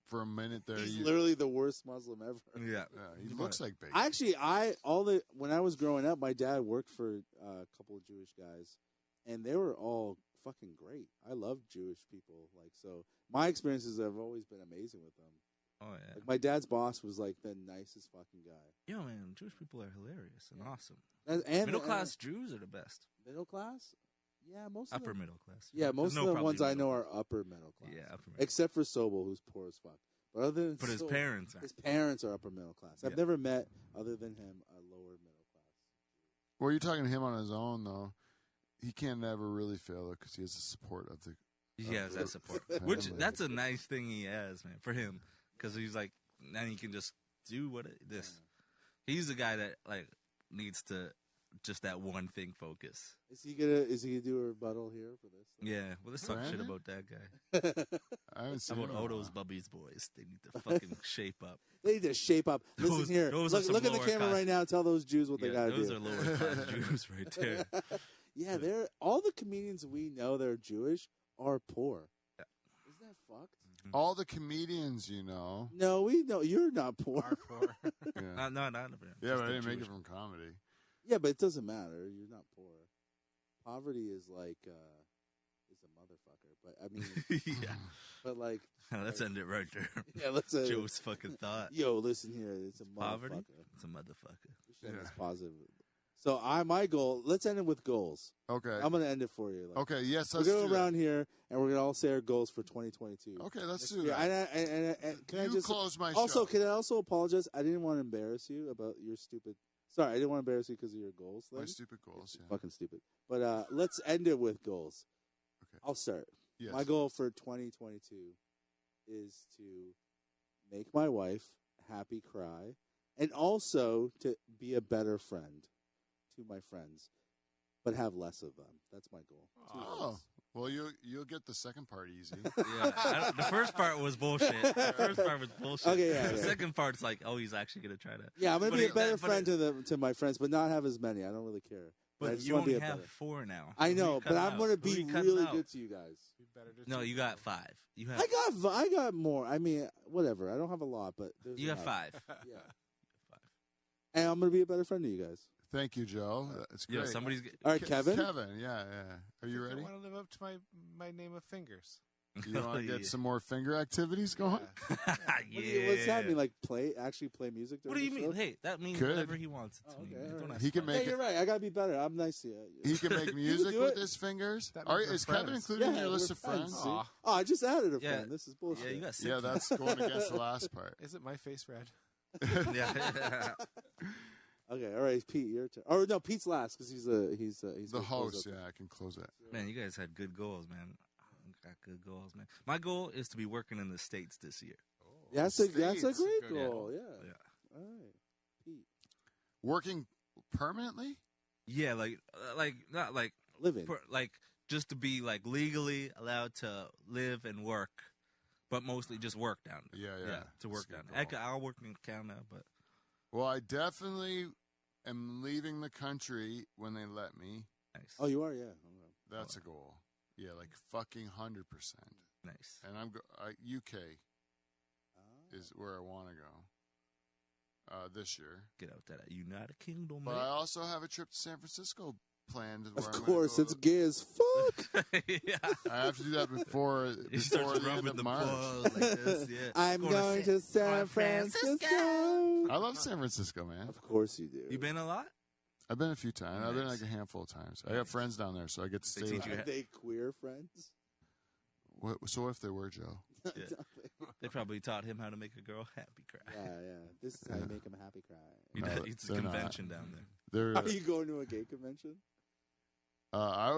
for a minute there, he's literally the worst Muslim ever. yeah. he looks like bacon. Actually, when I was growing up, my dad worked for a couple of Jewish guys, and they were all fucking great. I love Jewish people. Like, so my experiences have always been amazing with them. Oh yeah. Like, my dad's boss was like the nicest fucking guy. Yo, man, Jewish people are hilarious and awesome. And Middle class Jews are the best. middle class? Yeah, most of Upper them. middle class. Yeah, most There's of the probably ones I middle know are class. upper middle class. Yeah, upper middle. Except for Sobel, who's poor as fuck. But other than But his Sobel, parents are. his parents are upper middle class. I've Yeah. never met, other than him, a lower middle class. Well, you're talking to him on his own, though. He can't ever really fail because he has the support of the. He has that support, family. which that's a nice thing he has, man, for him, because he's like, then he can just do this. He's the guy that like needs to just that one thing focus. Is he gonna do a rebuttal here for this? Yeah, well, let's talk shit Brandon? about that guy. I haven't seen How about him in a Odo's while. Bubby's boys? They need to fucking shape up. They need to shape up. Listen Those- here. those are some Look at the lower camera class- right now and tell those Jews what they Yeah, gotta those do. are lower class Jews right there. Yeah, they're all the comedians we know that are Jewish are poor. Yeah. Isn't that fucked? All the comedians, you know. No, we know you're not poor. Are poor. Yeah, No. yeah, but I didn't make it from comedy. Yeah, but it doesn't matter. You're not poor. Poverty is like is a motherfucker. But I mean, Yeah, but like, let's end it right there. yeah, let's Joe's fucking thought. Yo, listen here. It's a Poverty? motherfucker. It's a motherfucker. We should end Yeah. this positive. So my goal. Let's end it with goals. Okay. I'm gonna end it for you. Like, Okay. Yes. we're Let's gonna do go around here and we're gonna all say our goals for 2022. that. Okay. Let's Next do year. that. And can I You just close my also show. can I also apologize? I didn't want to embarrass you about your stupid. Sorry, I didn't want to embarrass you because of your goals. My Thing. stupid goals. Yeah. Fucking stupid. But let's end it with goals. Okay. I'll start. Yes. My goal for 2022 is to make my wife happy cry and also to be a better friend to my friends, but have less of them. That's my goal. 2 Oh, goals. Well, you'll get the second part easy. Yeah, the first part was bullshit. The first part was bullshit. Okay, yeah, The yeah. second part's like, oh, he's actually gonna try to. Yeah, I'm gonna But be a it- better that- but friend it- to my friends, but not have as many. I don't really care. I But just you want to only be a have better. 4 now. I Who know, you but cutting I'm out? gonna Who be you cutting really out? good to you guys. You better just No, take you it got out. 5. You have I got more. I mean, whatever. I don't have a lot, but there's you a have lot. 5. Yeah. And I'm gonna be a better friend to you guys. Thank you, Joe. It's great. Yeah, somebody's. All right, Kevin. Kevin, yeah. Are you I ready? want to live up to my name of fingers. You want to Yeah. get some more finger activities going? Yeah. What's that mean? Like actually play music? What do during you the mean? show? Hey, that means Could. whatever he wants it to Oh, mean. okay, man. all Don't right. ask He can me. Yeah, make you're right. I gotta be better. I'm nice to you. He can make music do with it. his fingers. That Are, means we're is Kevin friends. included in Yeah, your we're list of friends? see? Aw. Oh, I just added a Yeah. friend. This is bullshit. Yeah, you got 6. Yeah, that's going against the last part. Is it my face red? Yeah. Okay, all right, Pete, your turn. Or no, Pete's last because he's The gonna close host, up. yeah, I can close it. Man, you guys had good goals, man. I got good goals, man. My goal is to be working in the States this year. Yeah, that's a great States. goal. Good Yeah. Yeah. All right, Pete, Working permanently? Yeah, like not like living. like just to be like legally allowed to live and work, but mostly just work down there. Yeah. to work That's a down good there. goal. I'll work in Canada, but Well, I definitely am leaving the country when they let me. nice. Oh, you are, yeah. Okay. That's a goal. Yeah, like fucking 100%. Nice. And UK is where I want to go this year. Get out that United Kingdom, But I also have a trip to San Francisco planned. Where Of I'm gonna course, go- it's gay as fuck. yeah. I have to do that before He the starts end rubbing of the March. balls like this. Yeah. I'm going to San Francisco. I love San Francisco, man. Of course you do. You been a lot? I've been a few times. I've been Nice. like a handful of times. I got friends down there, so I get to They stay with teach you Are they queer friends? So what if they were, Joe? Yeah. They probably taught him how to make a girl happy cry. Yeah. This is how you make them happy cry. No, It's a they're not. convention down there. They're, Are you going to a gay convention? I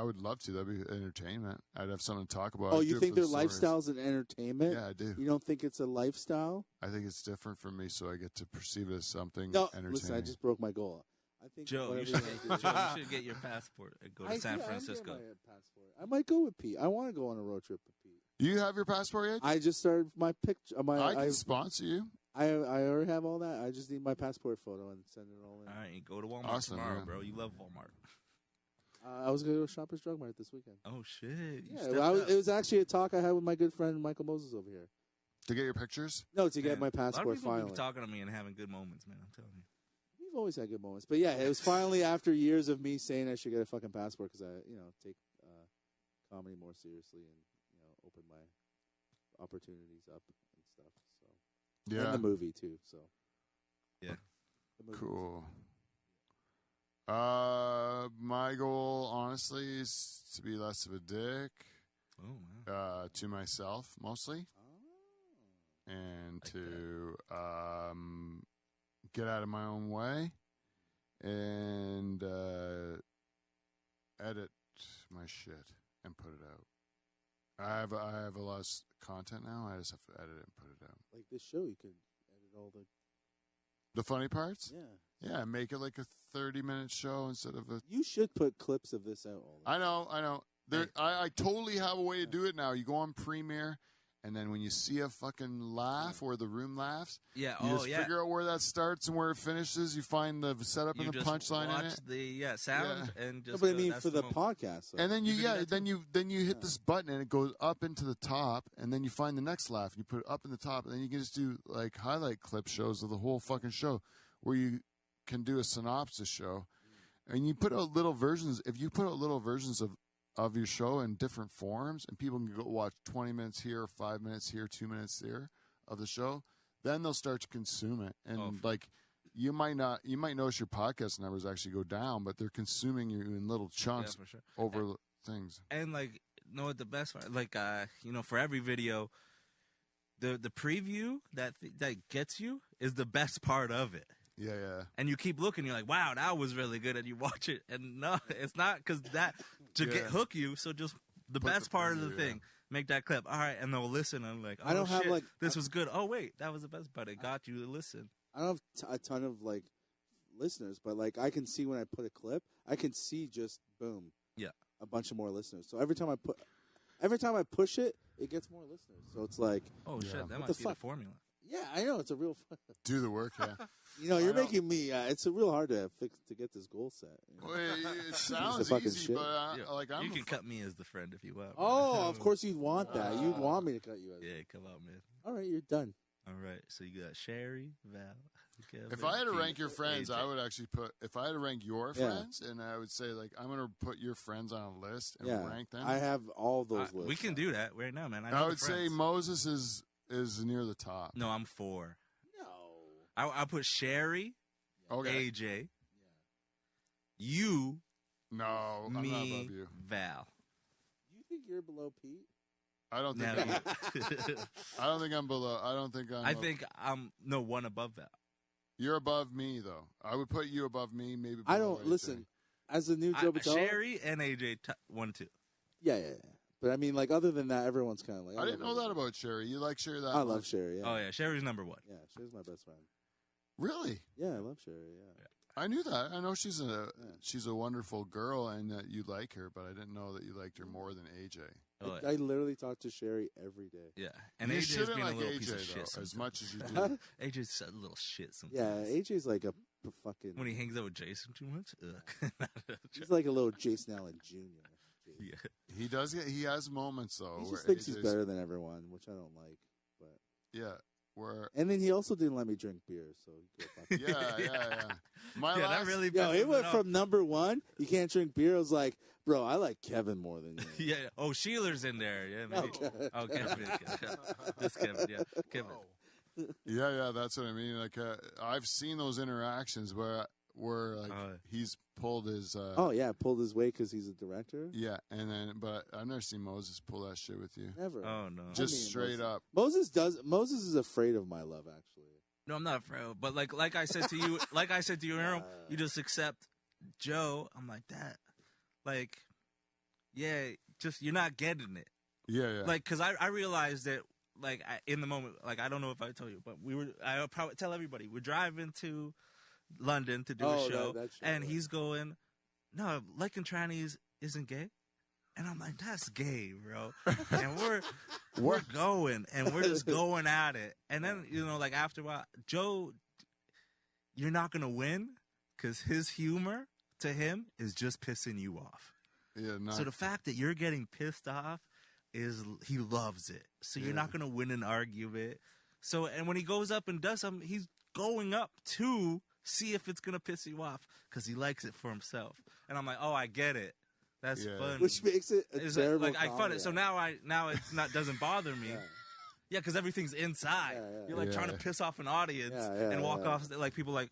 would love to. That'd be entertainment. I'd have something to talk about. Oh, I'd you do it think for their the stories. lifestyle's an entertainment? Yeah, I do. You don't think it's a lifestyle? I think it's different for me, so I get to perceive it as something No, entertaining. listen, I just broke my goal. I think Joe, whatever you should, guys get, do- Joe, you should get your passport and go to San I'm getting Francisco. my passport. I might go with Pete. I want to go on a road trip with Pete. You have your passport yet? I just started my picture. I can sponsor you. I already have all that. I just need my passport photo and send it all in. All right, go to Walmart Awesome, tomorrow, man. bro. You love Walmart. I was going to go to Shoppers Drug Mart this weekend. Oh shit! You Yeah, stepped well, up. it was actually a talk I had with my good friend Michael Moses over here. To get your pictures? No, to get Man, my A lot passport of people finally. be talking to me and having good moments, man. I'm telling you. We've always had good moments, but yeah, it was finally after years of me saying I should get a fucking passport because I, take comedy more seriously and open my opportunities up and stuff. So Yeah. and the movie too. So Yeah. The movie. Cool. My goal, honestly, is to be less of a dick Oh wow. to myself, mostly, Oh. and Like to get out of my own way and edit my shit and put it out. I have a lot of content now. I just have to edit it and put it out. Like this show, you could edit all the The funny parts? yeah. Yeah, make it like a 30-minute show instead of a... You should put clips of this out. All the I know. I totally have a way to do it now. You go on Premiere, and then when you see a fucking laugh or the room laughs, Yeah. you Oh just yeah. figure out where that starts and where it finishes. You find the setup You and the just punchline in watch it. the sound and No, just. but I go, mean that's for the moment. podcast. though. And then You can do that then you hit Yeah. this button and it goes up into the top, and then you find the next laugh and you put it up in the top, and then you can just do like highlight clip shows of the whole fucking show, where you can do a synopsis show, and you put out little versions. If you put out little versions of your show in different forms, and people can go watch 20 minutes here, 5 minutes here, 2 minutes there of the show, then they'll start to consume it, and Oh, like. You might notice your podcast numbers actually go down, but they're consuming you in little Yeah, chunks for sure. over things. And like, know what the best part? Like, for every video, the preview that gets you is the best part of it. Yeah. And you keep looking, you're like, wow, that was really good, and you watch it, and no, it's not, because that to Yeah. get hook you. So just the Put best the part of the preview, thing, make that clip. All right, and they'll listen. And I'm like, oh, I don't have, shit, like- this was good. Oh wait, that was the best part. It got you to listen. I don't have a ton of listeners, but I can see when I put a clip, I can see just boom. Yeah. a bunch of more listeners. So every time I push it, it gets more listeners. So it's like, Oh shit, that What might the be fuck? the formula. yeah, I know it's a real. Do the work, yeah. You're making me. It's real hard to get this goal set. Well, it sounds fucking easy, shit. but Yeah. like I'm You can cut me as the friend if you want. Oh, of course you'd want that. You'd want me to cut you out. Yeah, come on, man. All right, you're done. All right, so you got Sherry, Val. Kevin, If I had to Pete, rank your friends, AJ. I would actually if I had to rank your Yeah. friends, and I would say, like, I'm going to put your friends on a list and Yeah, rank them. I have all those lists. We can do that right now, man. I, know I the would say friends. Moses is near the top. No, I'm 4. No. I put Sherry, Okay. AJ, you, No, I'm not me, above you. Val. You think you're below Pete? I don't think. Now I don't think I'm below. I don't think I'm. I think I'm one above Val. You're above me, though. I would put you above me, maybe. I below don't AJ. listen. As a new Joe Botelho, Sherry and AJ 1, 2. yeah. But I mean, like, other than that, everyone's kind of like. I didn't know that about Sherry. You like Sherry that I much? love Sherry. Yeah. Oh yeah, Sherry's number 1. Yeah, Sherry's my best friend. Really? Yeah, I love Sherry. Yeah. I knew that. I know she's a wonderful girl and that you like her, but I didn't know that you liked her more than AJ. Oh, I literally talk to Sherry every day. yeah, and you AJ's shouldn't being like a little AJ piece of though, shit. as sometimes. much as you do. Huh? AJ's a little shit Yeah, sometimes. AJ's like a fucking. When he hangs out with Jason too much. Ugh. He's like a little Jason Allen Jr. Yeah. He does get. He has moments though. He where just thinks he's AJ's better than everyone, which I don't like. But Yeah. Where. and then he also didn't let me drink beer, so he could Yeah, yeah. My Yeah, last. that really. Yo, pisses it went off. from number 1. You can't drink beer. I was like, bro, I like Kevin more than you. Yeah. Oh, Sheeler's in there. Yeah. Maybe. Okay. Oh, Kevin. Just Kevin. Yeah. Kevin. Yeah. That's what I mean. Like I've seen those interactions where like he's pulled his. Oh yeah, pulled his weight because he's a director. Yeah, and then but I've never seen Moses pull that shit with you. Never. Oh no. Just I mean, straight up. Moses is afraid of my love, actually. No, I'm not afraid. But like I said to you, Aaron, you just accept Joe. I'm like that. Like, yeah, just you're not getting it. Yeah. Like, cause I realized that, like, in the moment, like, I don't know if I told you, but I'll probably tell everybody, we're driving to London to do a show, that show, and right. he's going, no, liking trannies isn't gay. And I'm like, that's gay, bro. And we're going, and we're just going at it. And then, like, after a while, Joe, you're not going to win, because his humor to him is just pissing you off. Yeah. So the fact that you're getting pissed off is he loves it. So you're not going to win an argument. So, and when he goes up and does something, he's going up to see if it's going to piss you off because he likes it for himself. And I'm like, oh, I get it. That's fun. Which makes it a terrible. Like I fun it. So now it's not doesn't bother me. Yeah. Yeah, because everything's inside. Yeah. You're like trying to piss off an audience and walk off. Like people like,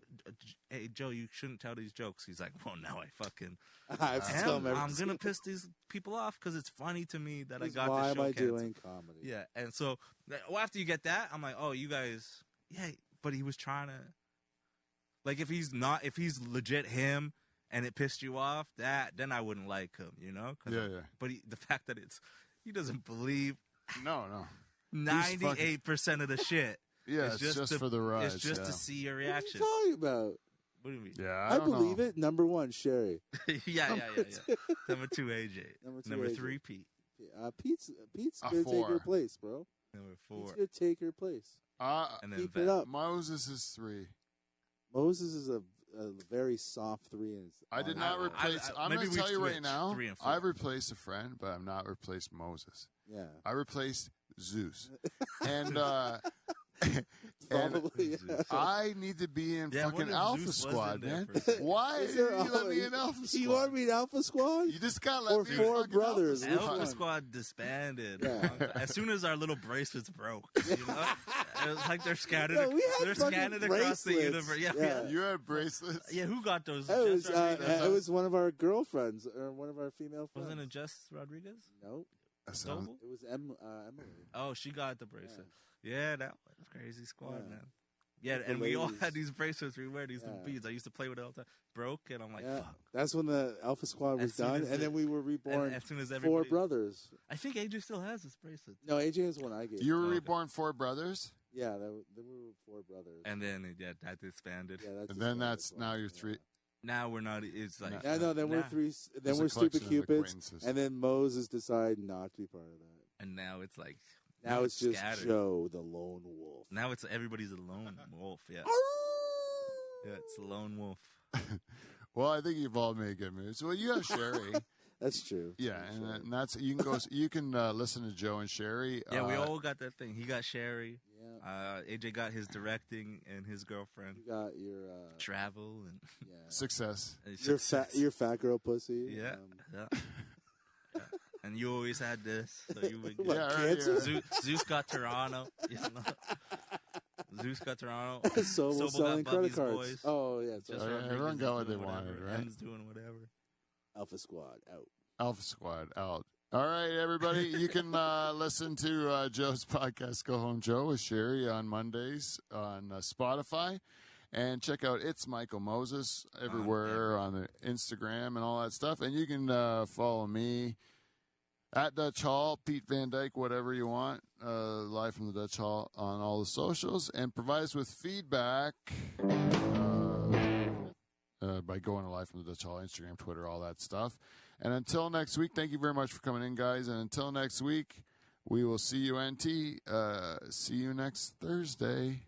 hey Joe, you shouldn't tell these jokes. He's like, well, now I fucking I'm gonna piss these people off because it's funny to me that I got why this show am I canceled. doing comedy? Yeah, and so after you get that, I'm like, oh, you guys, yeah. But he was trying to, like, if he's legit him and it pissed you off, then I wouldn't like him, Yeah. But the fact that he doesn't believe No. 98% of the shit. Yeah, it's just for the ride. It's just to see your What are reaction. you talking about? What do you mean? Yeah, I don't believe know. it. Number 1, Sherry. yeah. Number 2, AJ. Number AJ. 3, Pete. Pete's A gonna take 4. her place, bro. Number Pete's 4. gonna take her place. And then Keep Val. it up. Moses is 3. Moses is a very soft 3. And I did not replace. I'm maybe going to we tell you right switch now. 3 and 4. I've replaced a friend, but I've not replaced Moses. Yeah. I replaced Zeus, and Probably. Yeah. I need to be in Yeah, fucking what if Alpha Zeus was Squad, in there man. for a second? Why Is did there- you let me in Alpha Squad? You want me in Alpha Squad? You just gotta let Or me in 4 fucking brothers? Alpha Which Squad. Alpha one? Squad disbanded. As soon as our little bracelets broke, it was like they're scattered. No, we had they're fucking scattered across the bracelets. universe. Yeah. You had bracelets. Yeah, who got those? It was, Jess Rodriguez? it was one of our girlfriends, or one of our female friends. Wasn't it Jess Rodriguez? Nope. That sounds- Doble? It was Emily. Oh, she got the bracelet. Yeah, that was crazy squad, Yeah. man. Yeah, The and we all ladies. had these bracelets. We wear these Yeah. beads. I used to play with it all the time. Broke, and I'm like, Yeah. fuck. That's when the Alpha Squad was As soon done, as and then we were reborn. And as soon as 4 everybody, brothers. I think AJ still has this bracelet. No, AJ is one I gave. You were okay. reborn 4 brothers, Yeah, then we were 4 brothers. And then that disbanded. Yeah, that's and then just that's one. now you're 3. Now we're not. It's like I know. Then we're three. Then we're stupid cupids, and then Moses decide not to be part of that. And now it's like now it's just scattered. Joe, the lone wolf. Now it's everybody's a lone wolf. Yeah, yeah, it's a lone wolf. Well, I think you've all made good moves. Well, you have Sherry. That's true. Yeah, and that's you can go. You can listen to Joe and Sherry. Yeah, we all got that thing. He got Sherry. Yeah. AJ got his directing and his girlfriend. You got your travel and success. Your fat girl pussy. Yeah. Yeah. And you always had this. So you would cancer? Zeus got Toronto. You know? Zeus got Toronto. Sobel selling got credit Bubby's cards. Boys. Oh yeah, everyone got what they wanted, right? M's doing whatever. Alpha Squad out. Alpha Squad out. All right, everybody. You can listen to Joe's podcast, Go Home Joe, with Sherry on Mondays on Spotify. And check out It's Michael Moses everywhere on the Instagram and all that stuff. And you can follow me at Dutch Hall, Pete Van Dyke, whatever you want, live from the Dutch Hall on all the socials. And provide us with feedback by going live from the Dutch Hall, Instagram, Twitter, all that stuff. And until next week, thank you very much for coming in, guys. And until next week, we will see you, NT. See you next Thursday.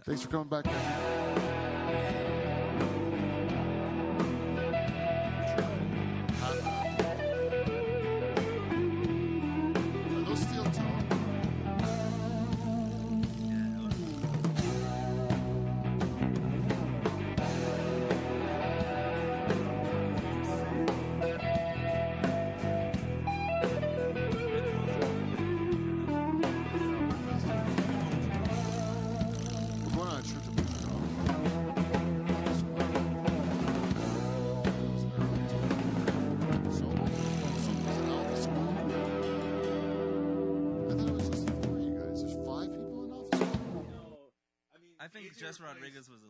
Thanks for coming back. Are those steel toes? I think Jess Rodriguez was